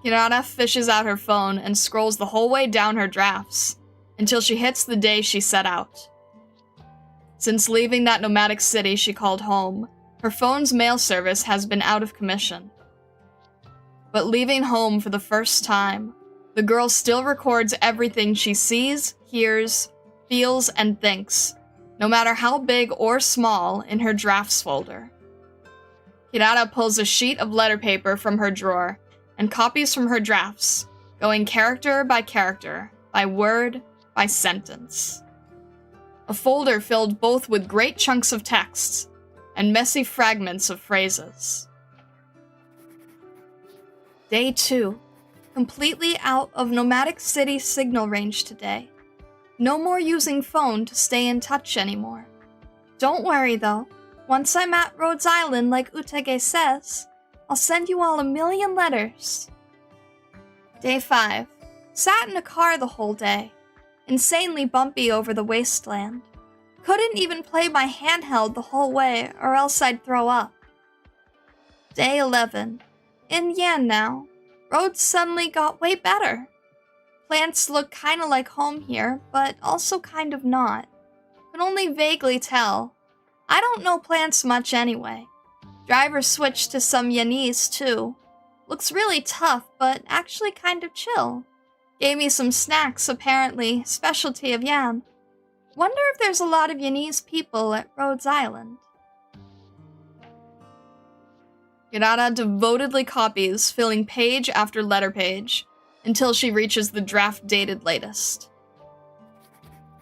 Kirara fishes out her phone and scrolls the whole way down her drafts, until she hits the day she set out. Since leaving that nomadic city she called home, her phone's mail service has been out of commission. But leaving home for the first time, the girl still records everything she sees, hears, feels, and thinks, no matter how big or small, in her drafts folder. Kirara pulls a sheet of letter paper from her drawer and copies from her drafts, going character, by word, by sentence. A folder filled both with great chunks of text and messy fragments of phrases. Day 2. Completely out of Nomadic City signal range today. No more using phone to stay in touch anymore. Don't worry though. Once I'm at Rhodes Island like Utage says, I'll send you all 1,000,000 letters. Day 5. Sat in a car the whole day. Insanely bumpy over the wasteland. Couldn't even play my handheld the whole way or else I'd throw up. Day 11. In Yan now. Roads suddenly got way better. Plants look kinda like home here, but also kind of not. Could only vaguely tell. I don't know plants much anyway. Driver switched to some Yanese too. Looks really tough, but actually kind of chill. Gave me some snacks, apparently, specialty of Yan. Wonder if there's a lot of Yanese people at Rhodes Island. Kirara devotedly copies, filling page after letter page, until she reaches the draft-dated latest.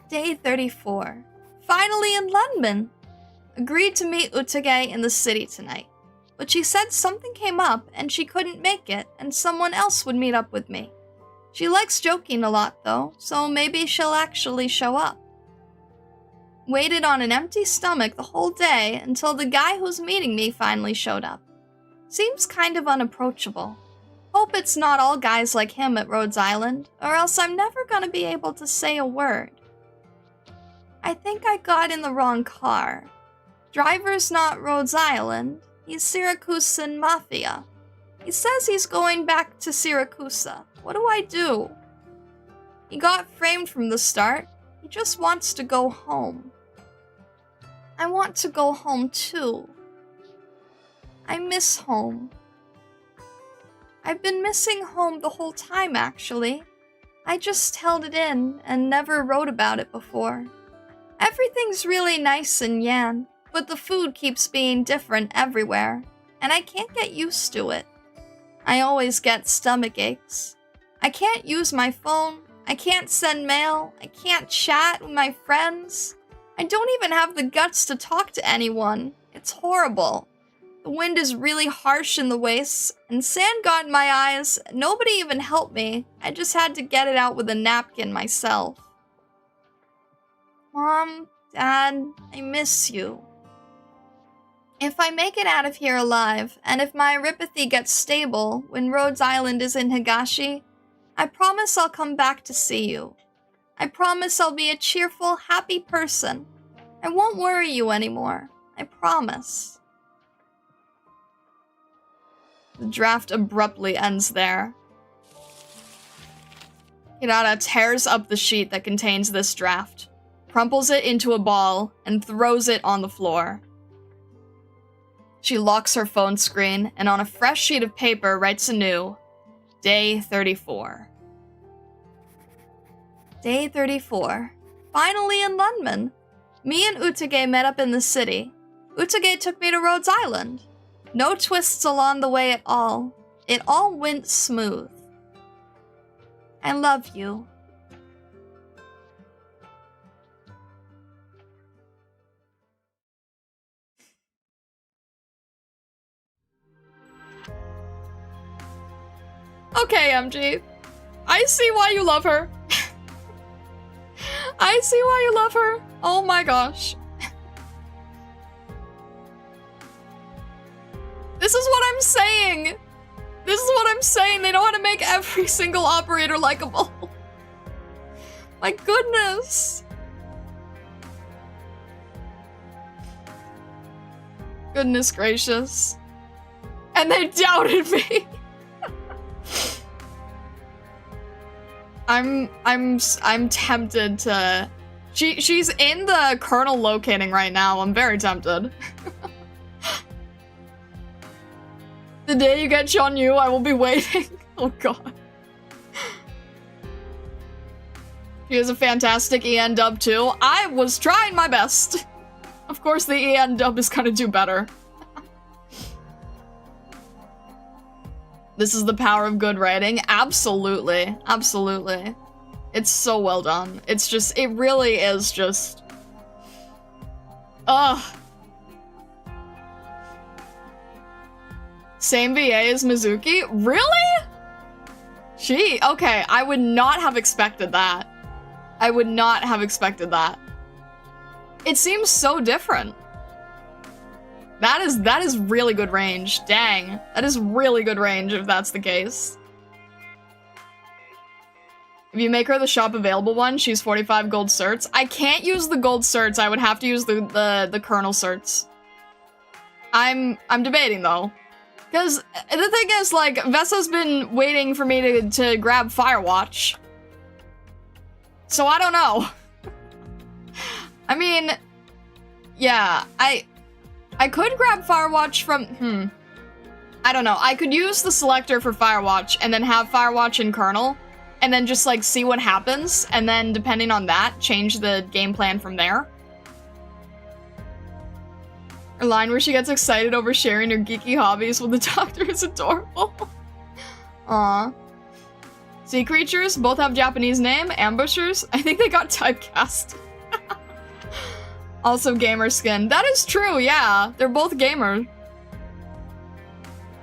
Day 34. Finally in London! Agreed to meet Utage in the city tonight, but she said something came up and she couldn't make it and someone else would meet up with me. She likes joking a lot though, so maybe she'll actually show up. Waited on an empty stomach the whole day until the guy who's meeting me finally showed up. Seems kind of unapproachable. Hope it's not all guys like him at Rhodes Island, or else I'm never gonna be able to say a word. I think I got in the wrong car. Driver's not Rhodes Island, he's Syracusan Mafia. He says he's going back to Syracusa. What do I do? He got framed from the start. He just wants to go home. I want to go home too. I miss home. I've been missing home the whole time, actually. I just held it in and never wrote about it before. Everything's really nice in Yan, but the food keeps being different everywhere, and I can't get used to it. I always get stomach aches. I can't use my phone, I can't send mail, I can't chat with my friends. I don't even have the guts to talk to anyone. It's horrible. The wind is really harsh in the wastes, and sand got in my eyes. Nobody even helped me. I just had to get it out with a napkin myself. Mom, Dad, I miss you. If I make it out of here alive, and if my erypathy gets stable when Rhodes Island is in Higashi, I promise I'll come back to see you. I promise I'll be a cheerful, happy person. I won't worry you anymore. I promise. The draft abruptly ends there. Kirara tears up the sheet that contains this draft, crumples it into a ball, and throws it on the floor. She locks her phone screen, and on a fresh sheet of paper writes anew, Day 34. Day 34. Finally in London. Me and Utage met up in the city. Utage took me to Rhodes Island. No twists along the way at all. It all went smooth. I love you. Okay, MG. I see why you love her. I see why you love her. Oh my gosh. This is what I'm saying. This is what I'm saying. They know how to make every single operator likable. My goodness. Goodness gracious. And they doubted me. I'm tempted to... She's in the kernel locating right now. I'm very tempted. The day you get Chonyu, I will be waiting. Oh god. She has a fantastic EN dub too. I was trying my best. Of course the EN dub is gonna do better. This is the power of good writing. Absolutely. Absolutely. It's so well done. It's just, it really is just... Ugh. Same VA as Mizuki? Really? Gee, okay, I would not have expected that. I would not have expected that. It seems so different. That is really good range. Dang. That is really good range if that's the case. If you make her the shop available one, she's 45 gold certs. I can't use the gold certs. I would have to use the kernel certs. I'm debating though. Because the thing is, like, Vessa's been waiting for me to grab Firewatch. So I don't know. I mean, yeah, I could grab Firewatch from, I don't know. I could use the selector for Firewatch and then have Firewatch in kernel and then just, like, see what happens. And then, depending on that, change the game plan from there. A line where she gets excited over sharing her geeky hobbies with the doctor is adorable. Aw. Sea creatures both have Japanese name. Ambushers, I think they got typecast. Also gamer skin. That is true, yeah. They're both gamer.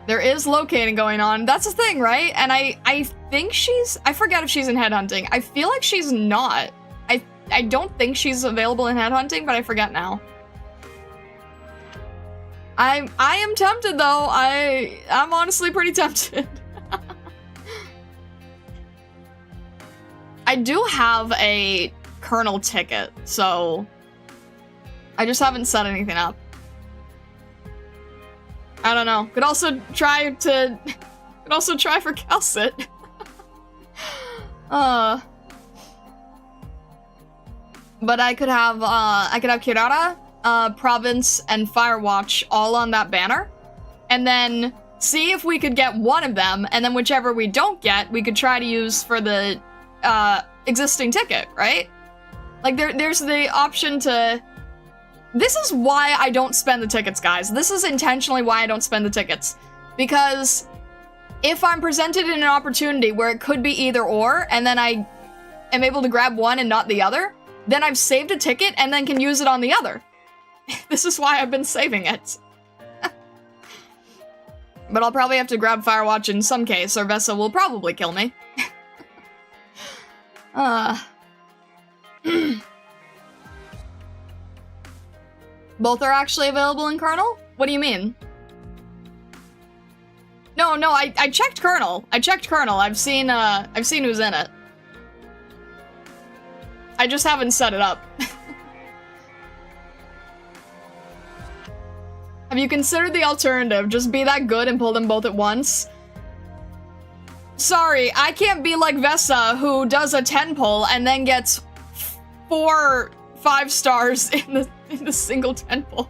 There is locating going on. That's the thing, right? And I think she's... I forget if she's in headhunting. I feel like she's not. I don't think she's available in headhunting, but I forget now. I am tempted though. I'm honestly pretty tempted. I do have a kernel ticket, so I just haven't set anything up. I don't know. Could also try for Calcit. But I could have Kirara, Province, and Firewatch all on that banner, and then see if we could get one of them, and then whichever we don't get, we could try to use for the existing ticket, right? Like, there's the option to... This is why I don't spend the tickets, guys. This is intentionally why I don't spend the tickets. Because if I'm presented in an opportunity where it could be either or, and then I am able to grab one and not the other, then I've saved a ticket and then can use it on the other. This is why I've been saving it. But I'll probably have to grab Firewatch in some case, or Vessa will probably kill me. Both are actually available in kernel? What do you mean? No, I checked kernel. I checked kernel. I've seen who's in it. I just haven't set it up. Have you considered the alternative? Just be that good and pull them both at once? Sorry, I can't be like Vessa, who does a 10 pull and then gets 4 5 stars in the single 10 pull.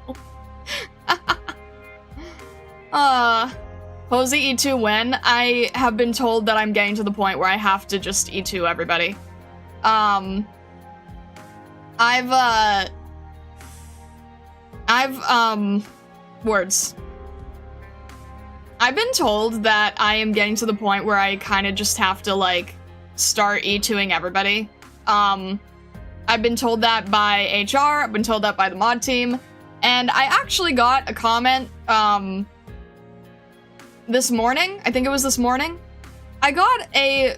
Posey E2 when? I have been told that I'm getting to the point where I have to just E2 everybody. Words. I've been told that I am getting to the point where I kind of just have to, like, start E2ing everybody. I've been told that by HR, I've been told that by the mod team, and I actually got a comment, this morning. I think it was this morning. I got a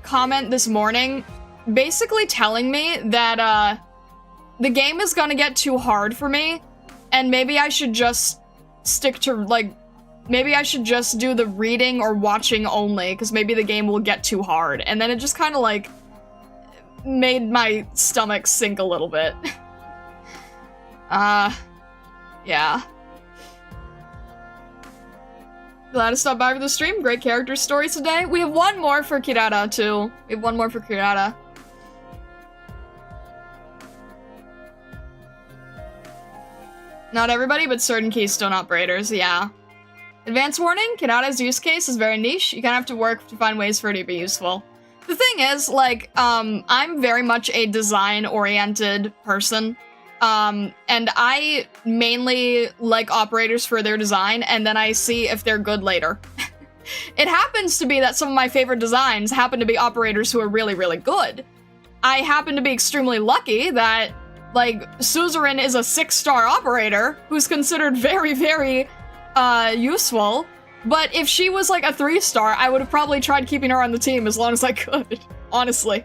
comment this morning basically telling me that, the game is gonna get too hard for me, and maybe I should just stick to, like, maybe I should just do the reading or watching only, because maybe the game will get too hard. And then it just kind of, like, made my stomach sink a little bit. Yeah. Glad to stop by for the stream. Great character stories today. We have one more for Kirara, too. We have one more for Kirara. Not everybody, but certain keystone operators, yeah. Advance warning, Kirara's use case is very niche. You kind of have to work to find ways for it to be useful. The thing is, like, I'm very much a design-oriented person. And I mainly like operators for their design, and then I see if they're good later. It happens to be that some of my favorite designs happen to be operators who are really, really good. I happen to be extremely lucky that, like, Suzerain is a 6-star operator who's considered very, very, useful. But if she was, like, a 3-star, I would have probably tried keeping her on the team as long as I could, honestly.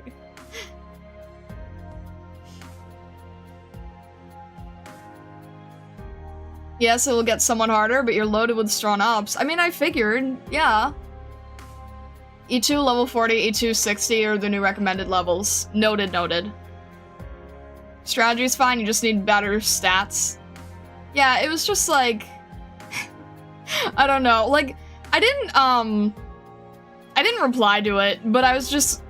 Yes, it will get somewhat harder, but you're loaded with strong ops. I mean, I figured, yeah. E2 level 40, E2 60 are the new recommended levels. Noted, noted. Strategy's fine, you just need better stats. Yeah, it was just like... I don't know, like, I didn't reply to it, but I was just...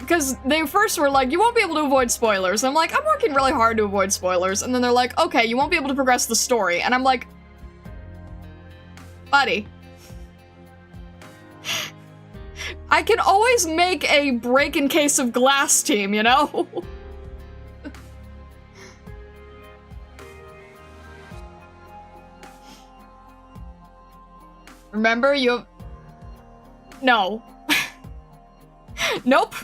Because they first were like, you won't be able to avoid spoilers. I'm like, I'm working really hard to avoid spoilers. And then they're like, okay, you won't be able to progress the story. And I'm like, buddy. I can always make a break in case of glass team, you know? Remember, you have... No. Nope.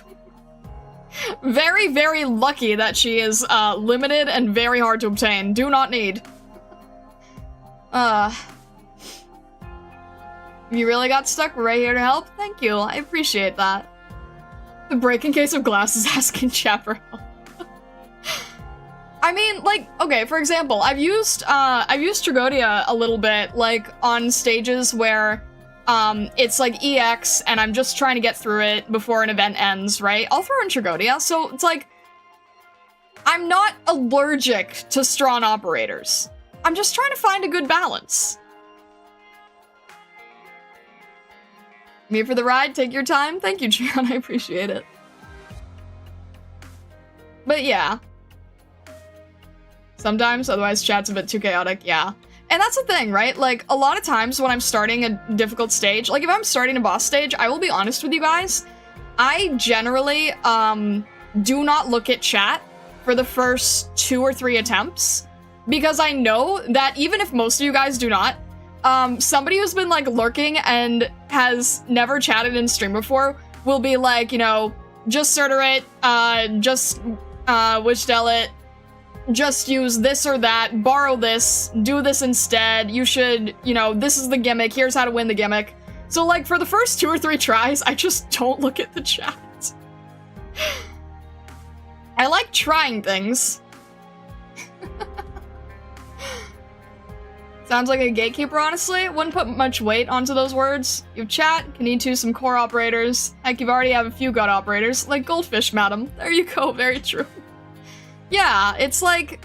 Very, very lucky that she is, limited and very hard to obtain. Do not need. You really got stuck? We're right here to help? Thank you, I appreciate that. The break in case of glass is asking chat for help. I mean, like, okay, for example, I've used Tragodia a little bit, like, on stages where, it's like EX, and I'm just trying to get through it before an event ends, right? I'll throw in Tragodia, so it's like, I'm not allergic to strong operators. I'm just trying to find a good balance. Me for the ride, take your time. Thank you, John, I appreciate it. But yeah. Sometimes, otherwise chat's a bit too chaotic, yeah. And that's the thing, right? Like, a lot of times when I'm starting a difficult stage, like if I'm starting a boss stage, I will be honest with you guys, I generally, do not look at chat for the first 2 or 3 attempts, because I know that even if most of you guys do not, somebody who's been, like, lurking and has never chatted in stream before will be like, you know, just Certerate, just, Wishdell it, just use this or that, borrow this, do this instead, you should, you know, this is the gimmick, here's how to win the gimmick. So, like, for the first 2 or 3 tries, I just don't look at the chat. I like trying things. Sounds like a gatekeeper, honestly. Wouldn't put much weight onto those words. You have chat, can need to some core operators. Heck, you've already have a few god operators, like Goldfish, madam. There you go, very true. Yeah, it's like,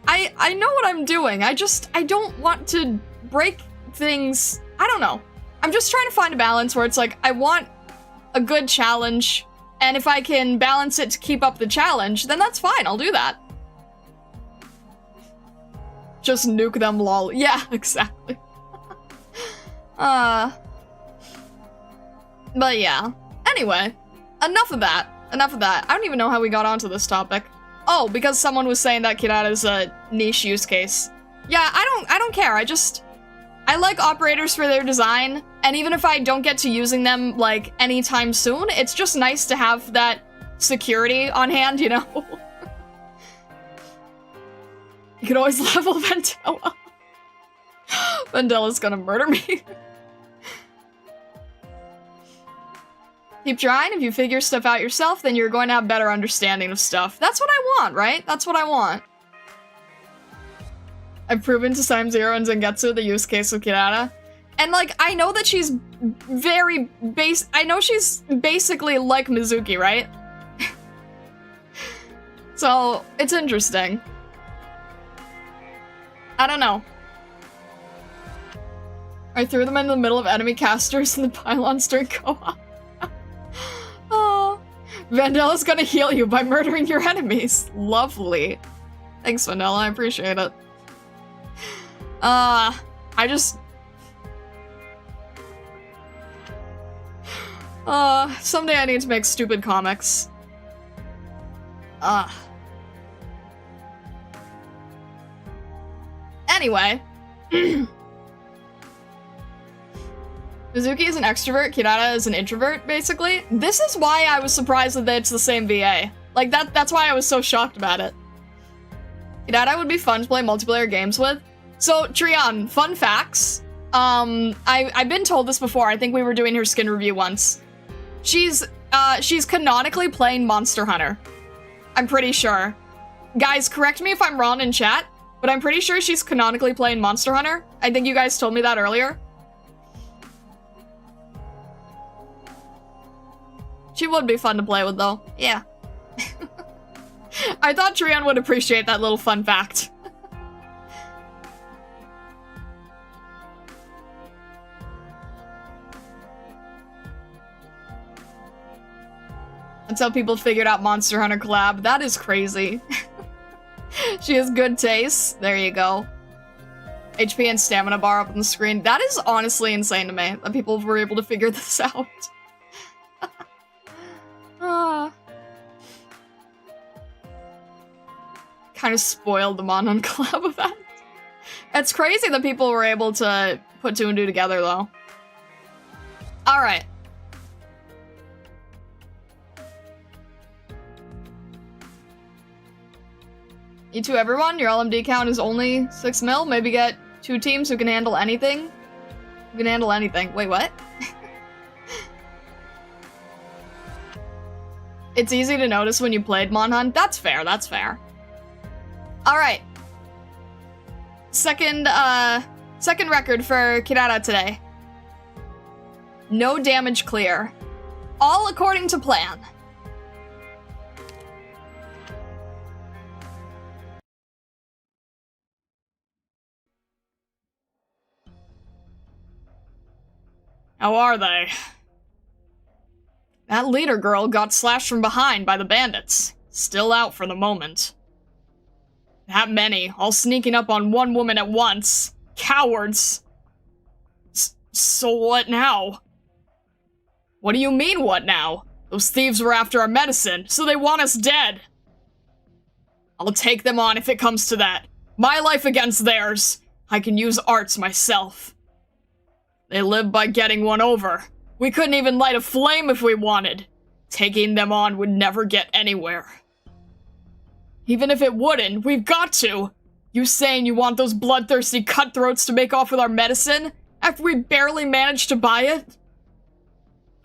I know what I'm doing, I don't want to break things, I don't know. I'm just trying to find a balance where it's like, I want a good challenge, and if I can balance it to keep up the challenge, then that's fine, I'll do that. Just nuke them, lol. Yeah, exactly. But yeah. Anyway, enough of that. Enough of that. I don't even know how we got onto this topic. Oh, because someone was saying that Kirara is a niche use case. Yeah, I don't care. I like operators for their design, and even if I don't get to using them, like, anytime soon, it's just nice to have that security on hand, you know? You can always level Vendella. Vendella's gonna murder me. Keep trying. If you figure stuff out yourself, then you're going to have better understanding of stuff. That's what I want, right? That's what I want. I've proven to Time Zero and Zangetsu the use case of Kirara. And, like, I know that she's very I know she's basically like Mizuki, right? So, it's interesting. I don't know. I threw them in the middle of enemy casters in the pylons during co-op. Oh, Vandella's gonna heal you by murdering your enemies. Lovely. Thanks, Vandella, I appreciate it. I just... someday I need to make stupid comics. Anyway. Mizuki is an extrovert, Kirara is an introvert, basically. This is why I was surprised that it's the same VA. Like, that's why I was so shocked about it. Kirara would be fun to play multiplayer games with. So, Trian, fun facts. I've been told this before. I think we were doing her skin review once. She's canonically playing Monster Hunter. I'm pretty sure. Guys, correct me if I'm wrong in chat, but I'm pretty sure she's canonically playing Monster Hunter. I think you guys told me that earlier. She would be fun to play with, though. Yeah. I thought Trian would appreciate that little fun fact. That's how people figured out Monster Hunter collab. That is crazy. She has good taste. There you go. HP and stamina bar up on the screen. That is honestly insane to me that people were able to figure this out. Kind of spoiled the Mon collab event. It's crazy that people were able to put 2 and 2 together, though. Alright. E2 everyone, your LMD count is only 6 mil. Maybe get 2 teams who can handle anything. Who can handle anything. Wait, what? It's easy to notice when you played Monhunt. That's fair, that's fair. Alright. Second record for Kirara today. No damage clear. All according to plan. How are they? That leader girl got slashed from behind by the bandits. Still out for the moment. That many, all sneaking up on one woman at once. Cowards. So what now? What do you mean, what now? Those thieves were after our medicine, so they want us dead. I'll take them on if it comes to that. My life against theirs. I can use arts myself. They live by getting one over. We couldn't even light a flame if we wanted. Taking them on would never get anywhere. Even if it wouldn't, we've got to. You saying you want those bloodthirsty cutthroats to make off with our medicine after we barely managed to buy it?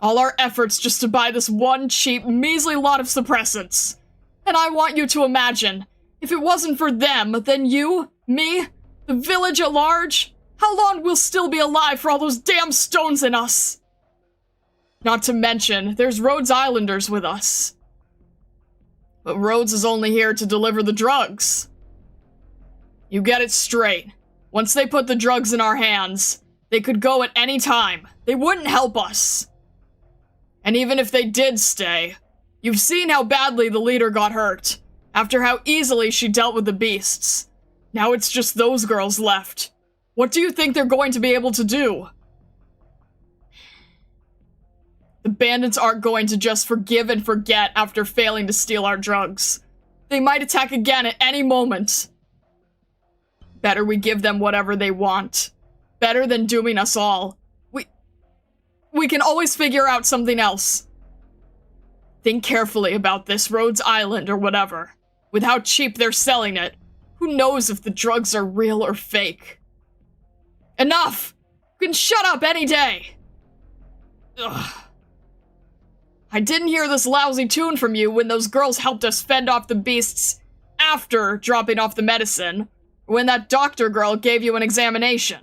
All our efforts just to buy this one cheap, measly lot of suppressants. And I want you to imagine, if it wasn't for them, then you, me, the village at large, how long we'll still be alive for all those damn stones in us? Not to mention, there's Rhodes Islanders with us. But Rhodes is only here to deliver the drugs. You get it straight. Once they put the drugs in our hands, they could go at any time. They wouldn't help us. And even if they did stay, you've seen how badly the leader got hurt, after how easily she dealt with the beasts. Now it's just those girls left. What do you think they're going to be able to do? The bandits aren't going to just forgive and forget after failing to steal our drugs. They might attack again at any moment. Better we give them whatever they want. Better than dooming us all. We can always figure out something else. Think carefully about this Rhodes Island or whatever. With how cheap they're selling it, who knows if the drugs are real or fake? Enough! You can shut up any day! Ugh. I didn't hear this lousy tune from you when those girls helped us fend off the beasts after dropping off the medicine, or when that doctor girl gave you an examination.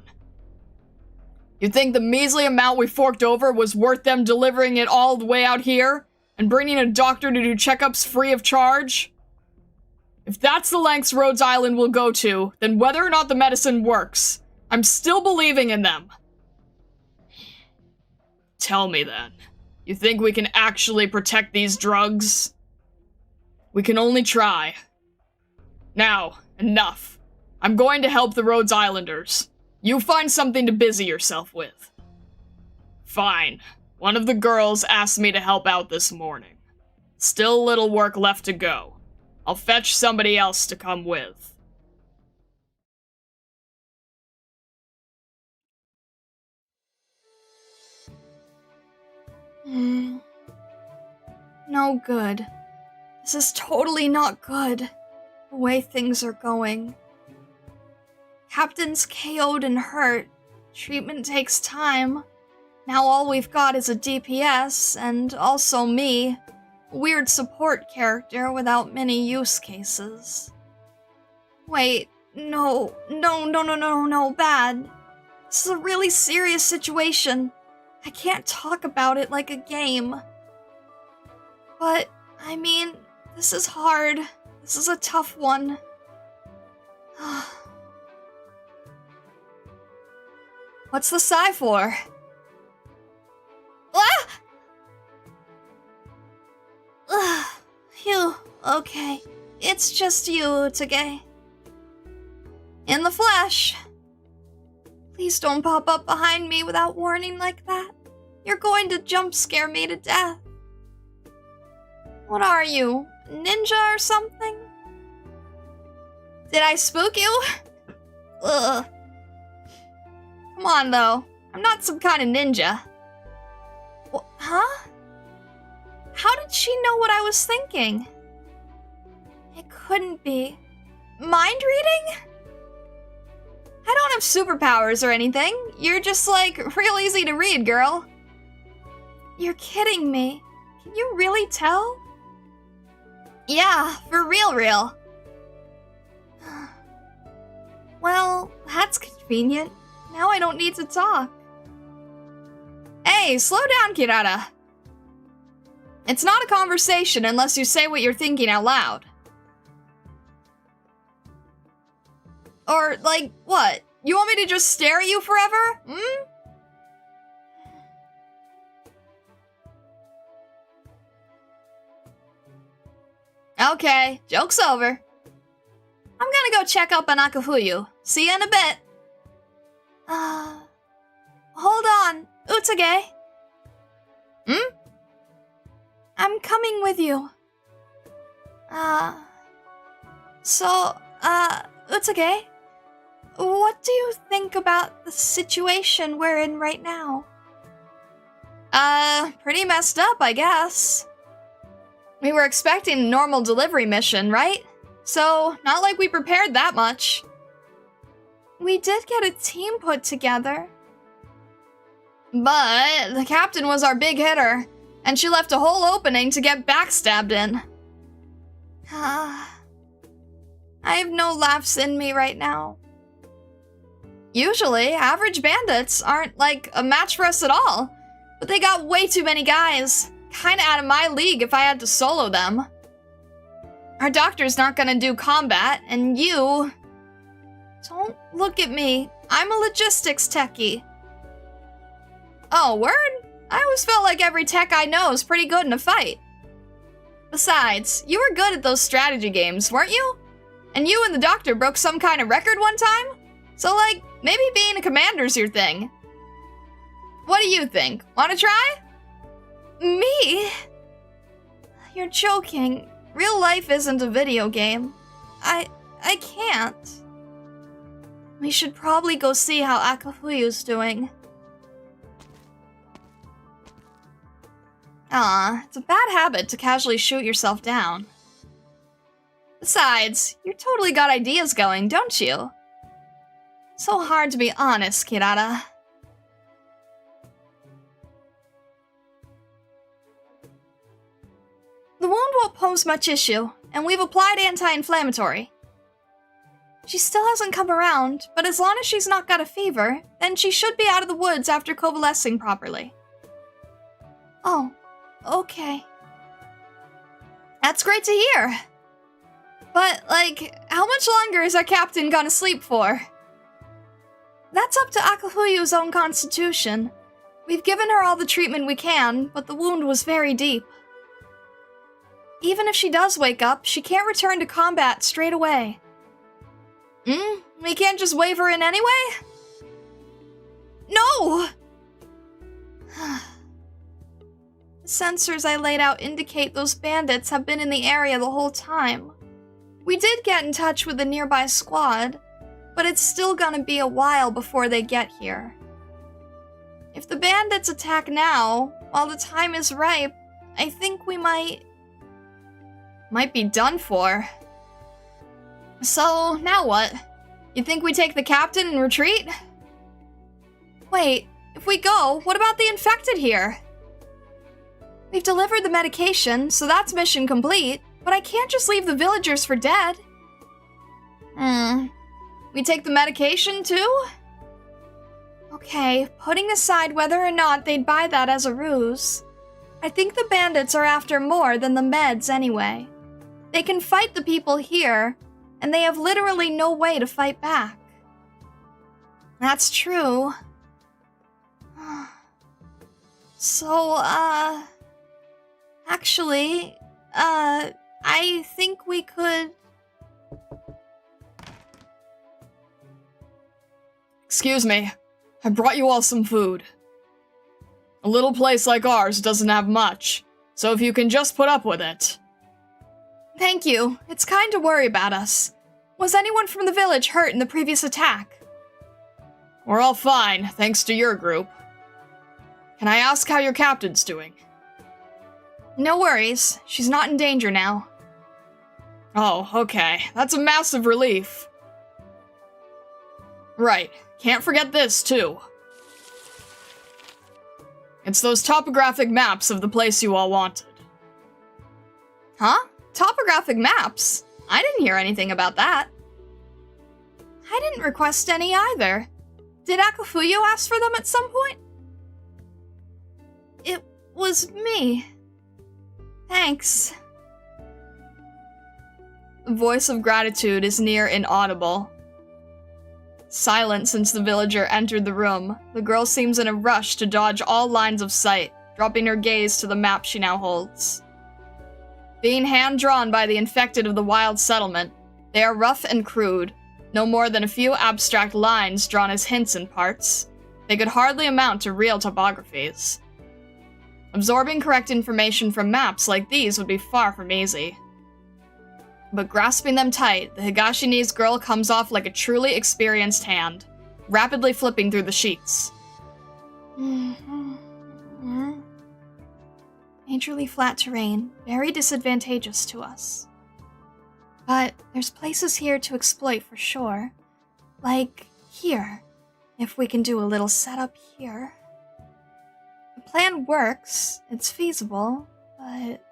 You think the measly amount we forked over was worth them delivering it all the way out here, and bringing a doctor to do checkups free of charge? If that's the lengths Rhodes Island will go to, then whether or not the medicine works, I'm still believing in them. Tell me then. You think we can actually protect these drugs? We can only try. Now, enough. I'm going to help the Rhodes Islanders. You find something to busy yourself with. Fine. One of the girls asked me to help out this morning. Still little work left to go. I'll fetch somebody else to come with. No good. This is totally not good, the way things are going. Captain's KO'd and hurt. Treatment takes time. Now all we've got is a DPS, and also me. A weird support character without many use cases. Wait, no, bad. This is a really serious situation. I can't talk about it like a game. But, I mean, this is hard. This is a tough one. What's the sigh for? Phew, okay. It's just you, Utage. In the flesh. Please don't pop up behind me without warning like that. You're going to jump scare me to death. What are you, ninja or something? Did I spook you? Ugh. Come on, though. I'm not some kind of ninja. Huh? How did she know what I was thinking? It couldn't be. Mind reading? I don't have superpowers or anything. You're just, like, real easy to read, girl. You're kidding me. Can you really tell? Yeah, for real. Well, that's convenient. Now I don't need to talk. Hey, slow down, Kirara. It's not a conversation unless you say what you're thinking out loud. Or, like, what? You want me to just stare at you forever? Okay, joke's over. I'm gonna go check up on Akafuyu. See you in a bit. Hold on, Utage. I'm coming with you. Utage, what do you think about the situation we're in right now? Pretty messed up, I guess. We were expecting a normal delivery mission, right? So, not like we prepared that much. We did get a team put together. But the captain was our big hitter, and she left a whole opening to get backstabbed in. I have no laughs in me right now. Usually, average bandits aren't, like, a match for us at all. But they got way too many guys. Kinda out of my league if I had to solo them. Our doctor's not gonna do combat, and you... Don't look at me. I'm a logistics techie. Oh, word? I always felt like every tech I know is pretty good in a fight. Besides, you were good at those strategy games, weren't you? And you and the doctor broke some kind of record one time? So, like, maybe being a commander's your thing. What do you think? Wanna try? Me? You're joking. Real life isn't a video game. I can't. We should probably go see how Akafuyu's doing. It's a bad habit to casually shoot yourself down. Besides, you totally got ideas going, don't you? So hard to be honest, Kirara. The wound won't pose much issue, and we've applied anti-inflammatory. She still hasn't come around, but as long as she's not got a fever, then she should be out of the woods after convalescing properly. Oh, okay. That's great to hear. But, like, how much longer is our captain gonna sleep for? That's up to Akafuyu's own constitution. We've given her all the treatment we can, but the wound was very deep. Even if she does wake up, she can't return to combat straight away. We can't just wave her in anyway? No! The sensors I laid out indicate those bandits have been in the area the whole time. We did get in touch with the nearby squad, but it's still gonna be a while before they get here. If the bandits attack now, while the time is ripe, I think we might be done for. So, now what? You think we take the captain and retreat? Wait, if we go, what about the infected here? We've delivered the medication, so that's mission complete, but I can't just leave the villagers for dead. We take the medication too? Okay, putting aside whether or not they'd buy that as a ruse, I think the bandits are after more than the meds anyway. They can fight the people here, and they have literally no way to fight back. That's true. So, actually, I think we could... Excuse me, I brought you all some food. A little place like ours doesn't have much, so if you can just put up with it. Thank you. It's kind to worry about us. Was anyone from the village hurt in the previous attack? We're all fine, thanks to your group. Can I ask how your captain's doing? No worries. She's not in danger now. Oh, okay. That's a massive relief. Right. Can't forget this, too. It's those topographic maps of the place you all wanted. Huh? Topographic maps? I didn't hear anything about that. I didn't request any either. Did Akafuyu ask for them at some point? It was me. Thanks. The voice of gratitude is near inaudible. Silent since the villager entered the room, the girl seems in a rush to dodge all lines of sight, dropping her gaze to the map she now holds. Being hand-drawn by the infected of the wild settlement, they are rough and crude, no more than a few abstract lines drawn as hints in parts. They could hardly amount to real topographies. Absorbing correct information from maps like these would be far from easy. But grasping them tight, the Higashi girl comes off like a truly experienced hand, rapidly flipping through the sheets. Majorly flat terrain, very disadvantageous to us. But there's places here to exploit for sure. Like here, if we can do a little setup here. The plan works, it's feasible, but...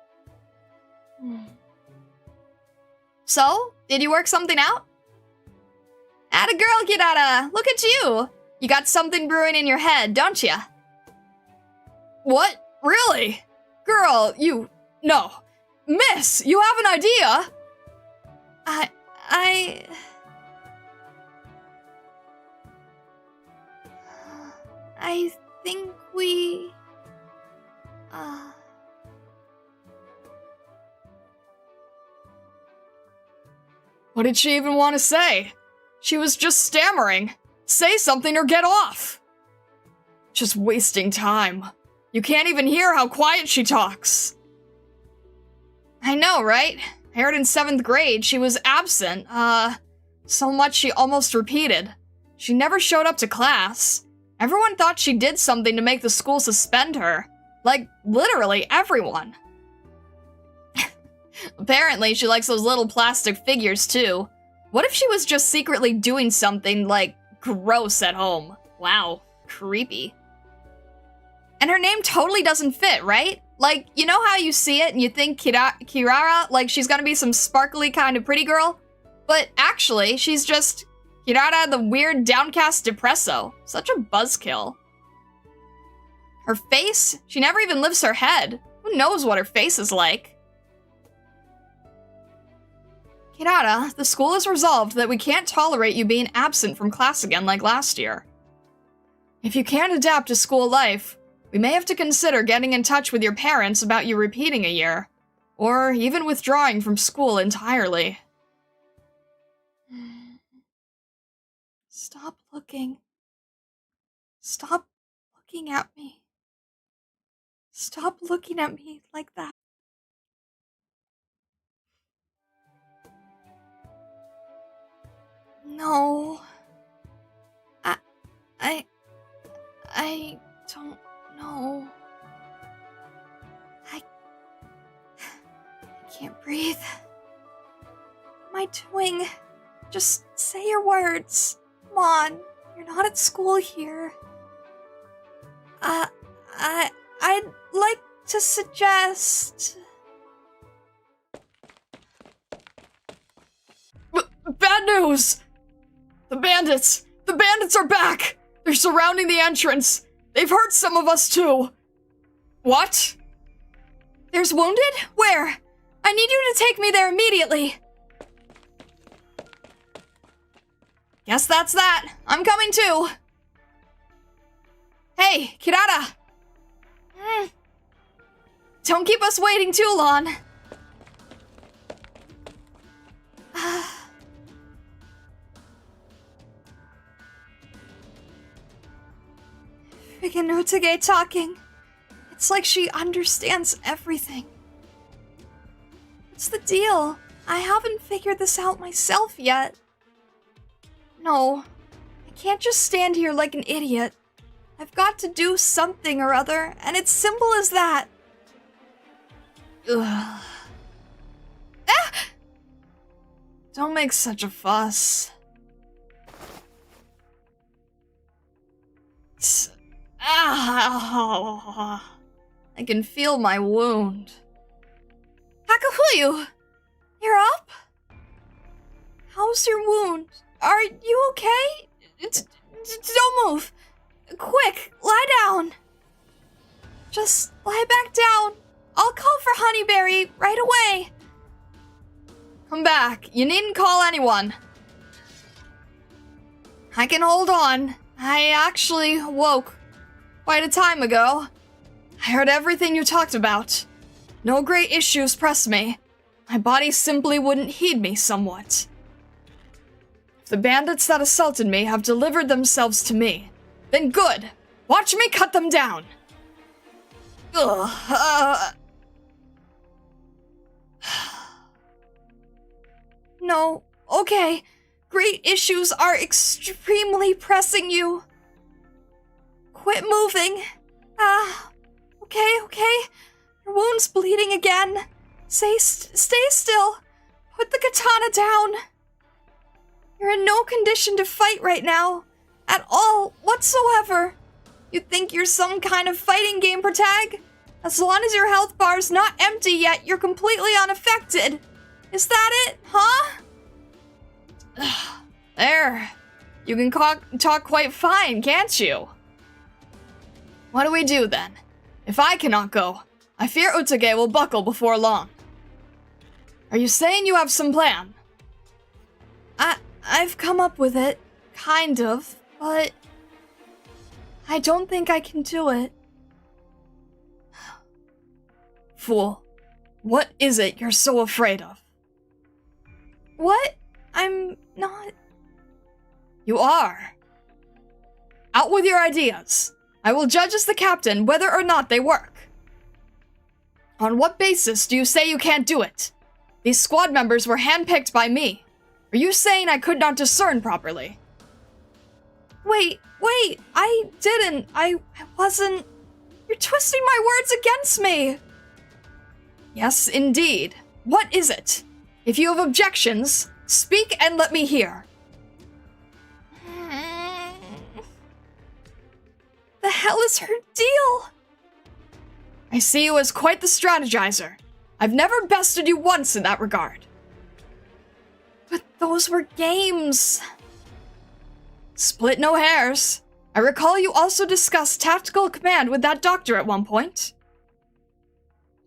So, did you work something out? Atta girl, Kirara! Look at you! You got something brewing in your head, don't ya? What? Really? Girl, you... No. Miss, you have an idea? I think we... What did she even want to say? She was just stammering. Say something or get off. Just wasting time. You can't even hear how quiet she talks. I know, right? I heard in 7th grade she was absent, so much she almost repeated. She never showed up to class. Everyone thought she did something to make the school suspend her. Like, literally everyone. Apparently, she likes those little plastic figures, too. What if she was just secretly doing something, like, gross at home? Wow, creepy. And her name totally doesn't fit, right? Like, you know how you see it and you think Kirara, like she's gonna be some sparkly kind of pretty girl? But actually, she's just Kirara the weird downcast depresso. Such a buzzkill. Her face? She never even lifts her head. Who knows what her face is like? Kirara, the school has resolved that we can't tolerate you being absent from class again like last year. If you can't adapt to school life, we may have to consider getting in touch with your parents about you repeating a year, or even withdrawing from school entirely. Stop looking. Stop looking at me. Stop looking at me like that. No. I don't know. doing? Just say your words. Come on, you're not at school here. I'd like to suggest... Bad news! The bandits! The bandits are back! They're surrounding the entrance! They've hurt some of us too! What? There's wounded? Where? I need you to take me there immediately! Guess that's that. I'm coming too. Hey, Kirara! Don't keep us waiting too long. Freaking Utage talking. It's like she understands everything. What's the deal? I haven't figured this out myself yet. No, I can't just stand here like an idiot. I've got to do something or other, and it's simple as that. Ugh. Ah! Don't make such a fuss. Ow. I can feel my wound. Akafuyu! You're up? How's your wound? Are you okay? Don't move. Quick, lie down. Just lie back down. I'll call for Honeyberry right away. Come back. You needn't call anyone. I can hold on. I actually woke quite a time ago. I heard everything you talked about. No great issues pressed me. My body simply wouldn't heed me somewhat. If the bandits that assaulted me have delivered themselves to me, then good. Watch me cut them down. Ugh. No, okay. Great issues are extremely pressing you. Quit moving. Okay. Your wound's bleeding again. Stay still. Put the katana down. You're in no condition to fight right now. At all, whatsoever. You think you're some kind of fighting game protag? As long as your health bar's not empty yet, you're completely unaffected. Is that it, huh? There. You can talk quite fine, can't you? What do we do then? If I cannot go, I fear Utage will buckle before long. Are you saying you have some plan? I've come up with it, kind of, but I don't think I can do it. Fool, what is it you're so afraid of? What? I'm not... You are. Out with your ideas. I will judge as the captain whether or not they work. On what basis do you say you can't do it? These squad members were handpicked by me. Are you saying I could not discern properly? Wait, I didn't. I wasn't... You're twisting my words against me. Yes, indeed. What is it? If you have objections, speak and let me hear. The hell is her deal? I see you as quite the strategizer. I've never bested you once in that regard. But those were games. Split no hairs. I recall you also discussed tactical command with that doctor at one point.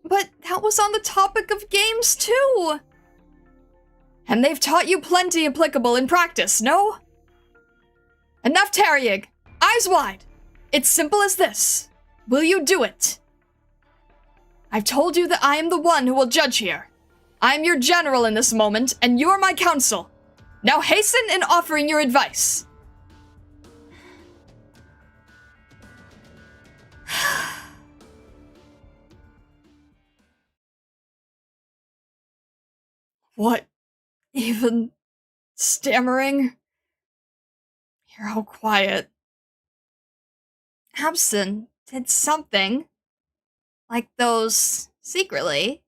But that was on the topic of games too. And they've taught you plenty applicable in practice, no? Enough tarrying. Eyes wide. It's simple as this. Will you do it? I've told you that I am the one who will judge here. I am your general in this moment, and you are my counsel. Now hasten in offering your advice. What? Even stammering? You're all quiet. Abson did something. Like those secretly.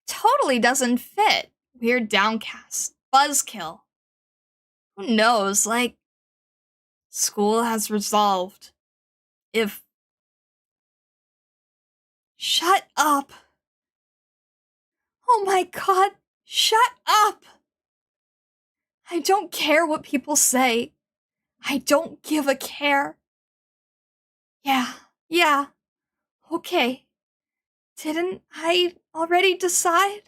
Totally doesn't fit. Weird downcast. Buzzkill. Who knows, like, school has resolved. If... Shut up. Oh my god, shut up! I don't care what people say. I don't give a care. Yeah, okay. Didn't I already decide?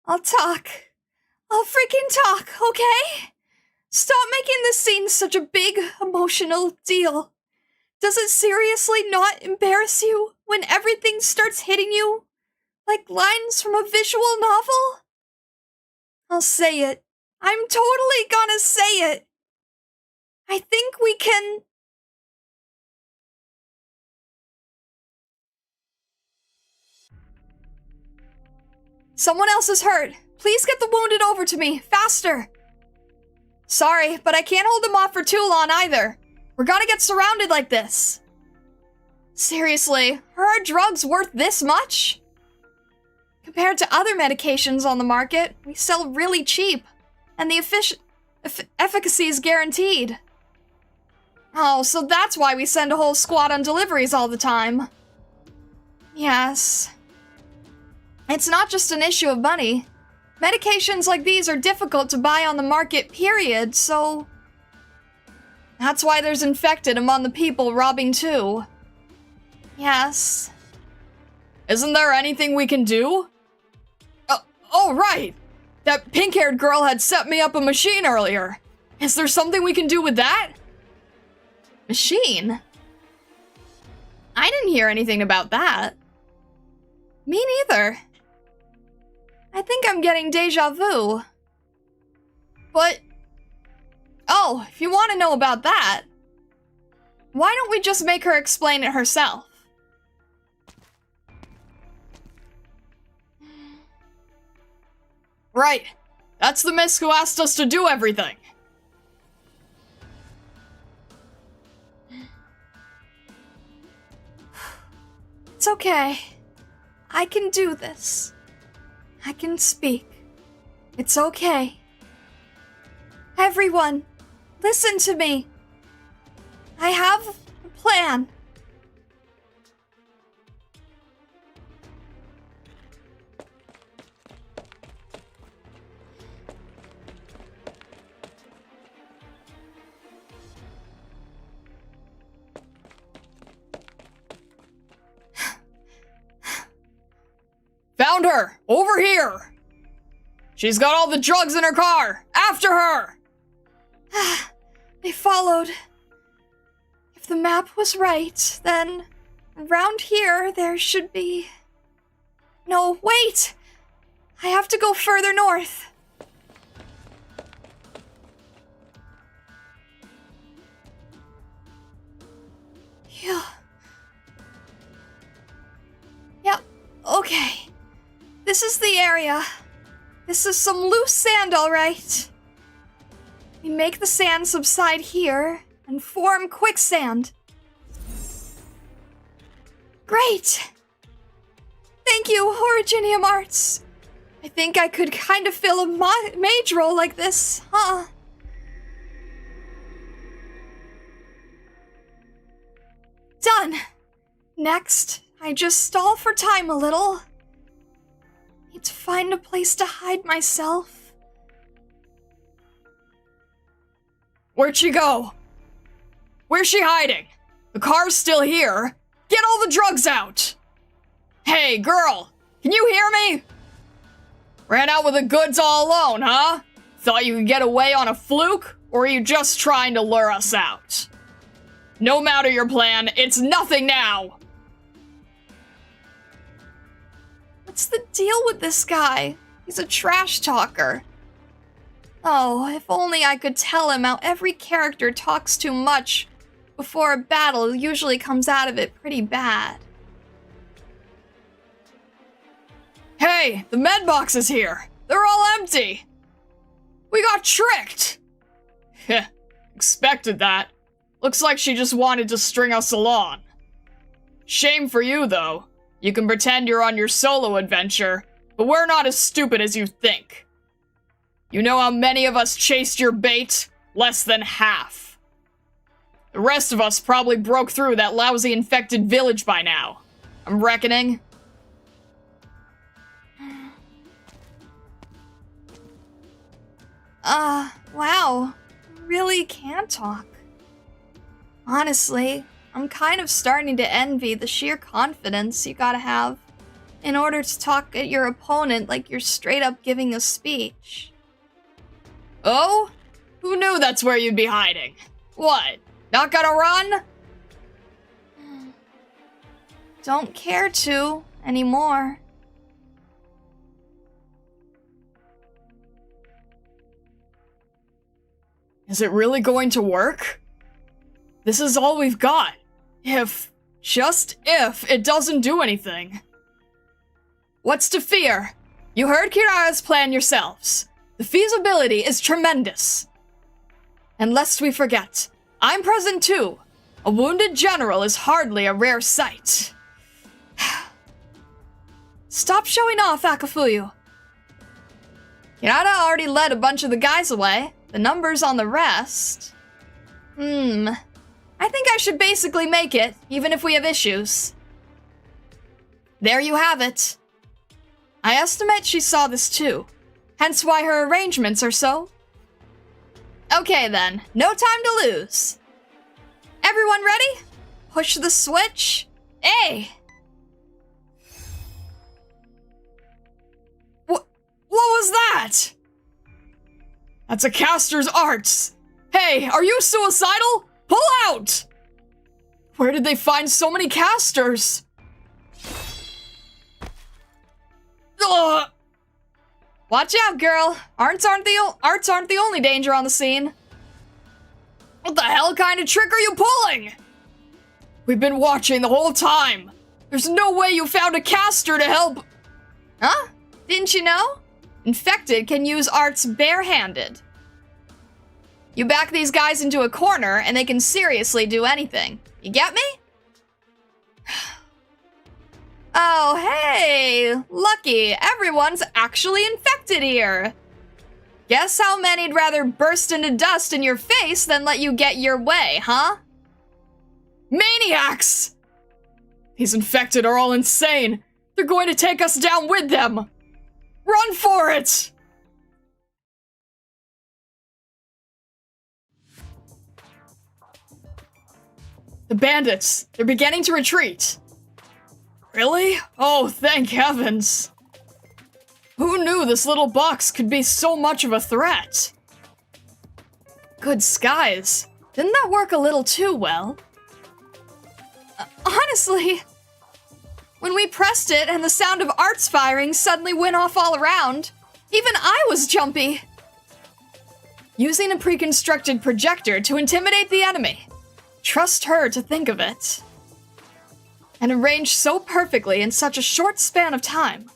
I'll talk. I'll freaking talk, okay? Stop making this scene such a big, emotional deal. Does it seriously not embarrass you when everything starts hitting you like lines from a visual novel? I'll say it. I'm totally gonna say it. I think we can... Someone else is hurt. Please get the wounded over to me, faster. Sorry, but I can't hold them off for too long either. We're gonna get surrounded like this. Seriously, are our drugs worth this much? Compared to other medications on the market, we sell really cheap, and the efficacy is guaranteed. Oh, so that's why we send a whole squad on deliveries all the time. Yes. It's not just an issue of money. Medications like these are difficult to buy on the market, period, so... That's why there's infected among the people robbing too. Yes. Isn't there anything we can do? Oh, right! That pink-haired girl had set me up a machine earlier. Is there something we can do with that? Machine? I didn't hear anything about that. Me neither. I think I'm getting deja vu. But... Oh, if you want to know about that, why don't we just make her explain it herself? Right. That's the miss who asked us to do everything. It's okay. I can do this. I can speak. It's okay. Everyone, listen to me. I have a plan. Found her! Over here! She's got all the drugs in her car! After her! They followed. If the map was right, then around here there should be... No, wait! I have to go further north. Yeah. Yep, okay. This is the area. This is some loose sand, all right. We make the sand subside here and form quicksand. Great! Thank you, Originium Arts. I think I could kind of fill a mage role like this, huh? Done. Next, I just stall for time a little. Need to find a place to hide myself. Where'd she go? Where's she hiding? The car's still here. Get all the drugs out! Hey, girl! Can you hear me? Ran out with the goods all alone, huh? Thought you could get away on a fluke? Or are you just trying to lure us out? No matter your plan, it's nothing now! What's the deal with this guy? He's a trash talker. Oh, if only I could tell him how every character talks too much before a battle usually comes out of it pretty bad. Hey, the med box is here! They're all empty! We got tricked! Expected that. Looks like she just wanted to string us along. Shame for you, though. You can pretend you're on your solo adventure, but we're not as stupid as you think. You know how many of us chased your bait? Less than half. The rest of us probably broke through that lousy infected village by now. I'm reckoning. Wow. Really can talk. Honestly, I'm kind of starting to envy the sheer confidence you gotta have in order to talk at your opponent like you're straight up giving a speech. Oh? Who knew that's where you'd be hiding? What? Not gonna run? Don't care to anymore. Is it really going to work? This is all we've got. Just if, it doesn't do anything. What's to fear? You heard Kirara's plan yourselves. The feasibility is tremendous. And lest we forget, I'm present too. A wounded general is hardly a rare sight. Stop showing off, Akafuyu. Kirara already led a bunch of the guys away. The numbers on the rest... I think I should basically make it, even if we have issues. There you have it. I estimate she saw this too, hence why her arrangements are so... Okay then, no time to lose. Everyone ready? Push the switch. Hey! What was that? That's a caster's arts. Hey, are you suicidal? Pull out! Where did they find so many casters? Ugh. Watch out, girl. Arts aren't the only danger on the scene. What the hell kind of trick are you pulling? We've been watching the whole time. There's no way you found a caster to help. Huh? Didn't you know? Infected can use arts barehanded. You back these guys into a corner and they can seriously do anything. You get me? Oh, hey! Lucky, everyone's actually infected here. Guess how many'd rather burst into dust in your face than let you get your way, huh? Maniacs! These infected are all insane. They're going to take us down with them. Run for it! The bandits, they're beginning to retreat. Really? Oh, thank heavens. Who knew this little box could be so much of a threat? Good skies. Didn't that work a little too well? Honestly, when we pressed it and the sound of arts firing suddenly went off all around, even I was jumpy. Using a pre-constructed projector to intimidate the enemy. Trust her to think of it. And arranged so perfectly in such a short span of time.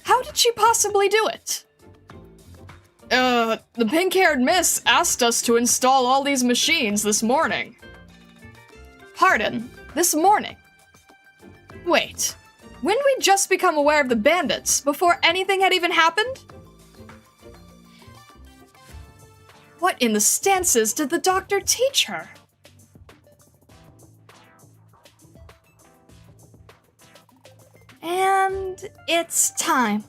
How did she possibly do it? The pink-haired miss asked us to install all these machines this morning. Pardon, this morning? Wait, when did we just become aware of the bandits before anything had even happened? What in the stances did the doctor teach her? And it's time.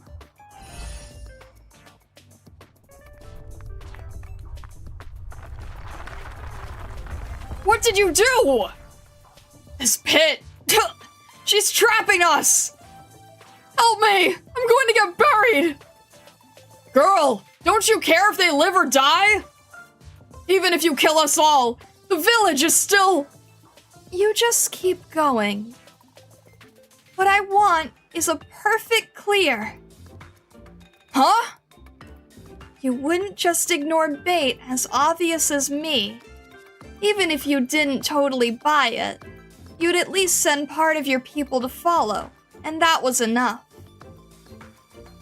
What did you do? This pit. She's trapping us. Help me. I'm going to get buried. Girl, don't you care if they live or die? Even if you kill us all, the village is still... You just keep going. What I want is a perfect clear. Huh? You wouldn't just ignore bait as obvious as me. Even if you didn't totally buy it, you'd at least send part of your people to follow, and that was enough.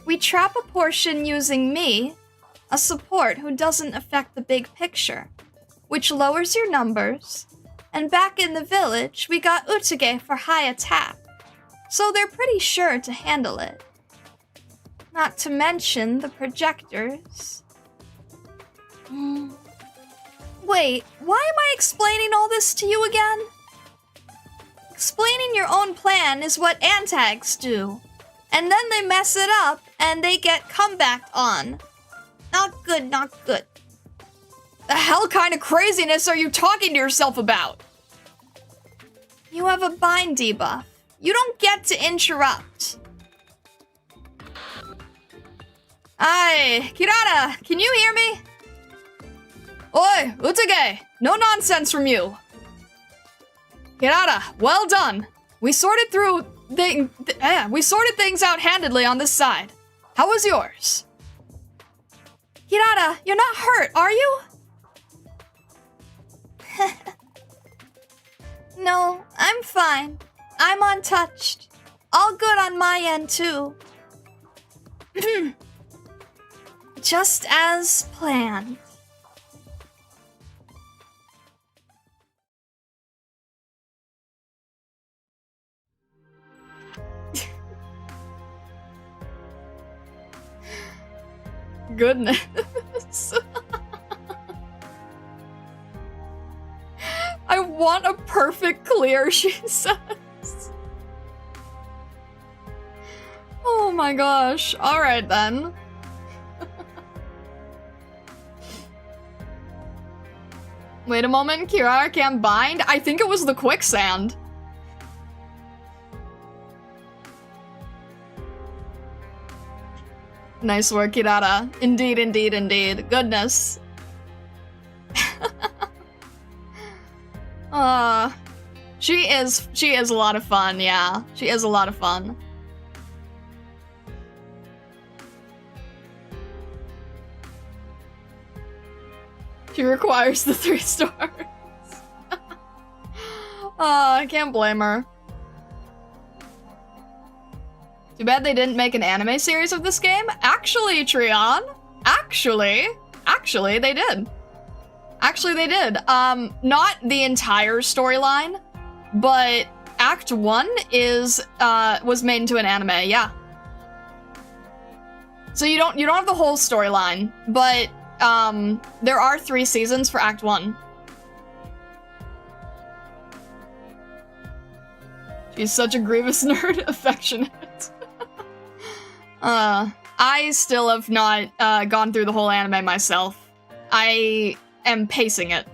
We trap a portion using me, a support who doesn't affect the big picture. which lowers your numbers. And back in the village, we got Utage for high attack. So they're pretty sure to handle it. Not to mention the projectors. Wait, why am I explaining all this to you again? Explaining your own plan is what antags do. And then they mess it up, and they get comebacked on. Not good, not good. The hell kind of craziness are you talking to yourself about? You have a bind debuff. You don't get to interrupt. Aye, Kirara, can you hear me? Oi, Utage, no nonsense from you. Kirara, well done. We sorted things out handedly on this side. How was yours? Kirara, you're not hurt, are you? No, I'm fine. I'm untouched. All good on my end, too. Just as planned. Goodness. I want a perfect clear, she says. Oh my gosh. Alright then. Wait a moment, Kirara can't bind? I think it was the quicksand. Nice work, Kirara. Indeed, indeed, indeed. Goodness. She is a lot of fun, yeah. She is a lot of fun. She requires the 3 stars. I can't blame her. Too bad they didn't make an anime series of this game. Actually, Trion, actually, they did. Actually, they did. Not the entire storyline, but Act 1 was made into an anime, yeah. So you don't have the whole storyline, but there are 3 seasons for Act 1. She's such a grievous nerd, affectionate. I still have not gone through the whole anime myself. I am pacing it.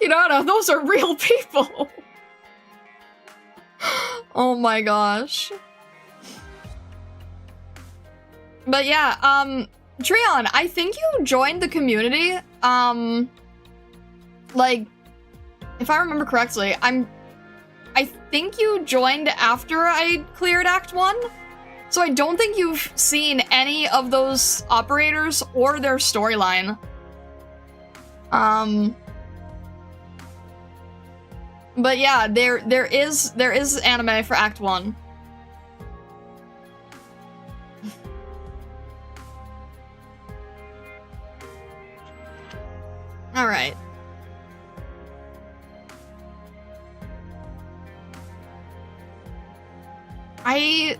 Kirara, those are real people! Oh my gosh. But yeah, Trion, I think you joined the community, like, if I remember correctly, I think you joined after I cleared Act 1, so I don't think you've seen any of those operators or their storyline. But yeah, there is anime for Act 1. Alright. I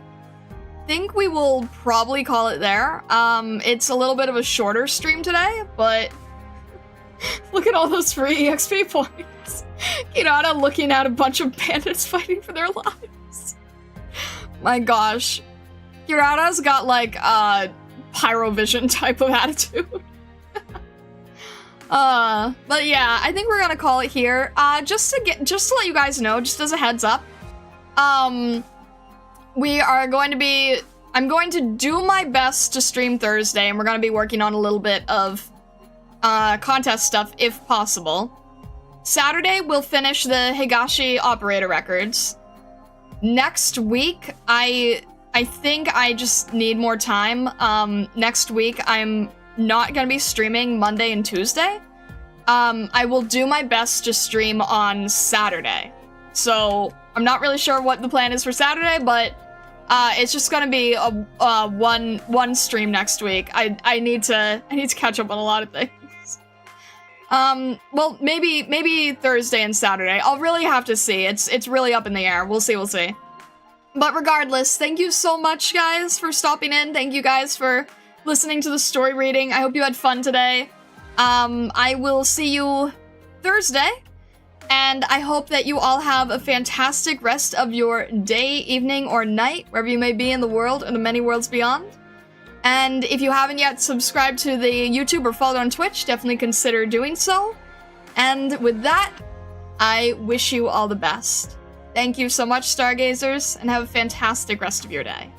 think we will probably call it there. It's a little bit of a shorter stream today, but look at all those free EXP points. Kirara looking at a bunch of bandits fighting for their lives. My gosh. Kirara's got like a Pyrovision type of attitude. But yeah, I think we're gonna call it here. Just to let you guys know, just as a heads up, we are going to be, I'm going to do my best to stream Thursday, and we're going to be working on a little bit of contest stuff if possible. Saturday, we'll finish the Higashi operator records. Next week, I think I just need more time. Next week, I'm not going to be streaming Monday and Tuesday. I will do my best to stream on Saturday. So, I'm not really sure what the plan is for Saturday, but it's just gonna be a one stream next week. I need to catch up on a lot of things. Well, maybe Thursday and Saturday. I'll really have to see. It's really up in the air. We'll see. But regardless, thank you so much, guys, for stopping in. Thank you guys for listening to the story reading. I hope you had fun today. I will see you Thursday, and I hope that you all have a fantastic rest of your day, evening, or night, wherever you may be in the world and the many worlds beyond. And if you haven't yet subscribed to the YouTube or followed on Twitch, definitely consider doing so. And with that, I wish you all the best. Thank you so much, Stargazers, and have a fantastic rest of your day.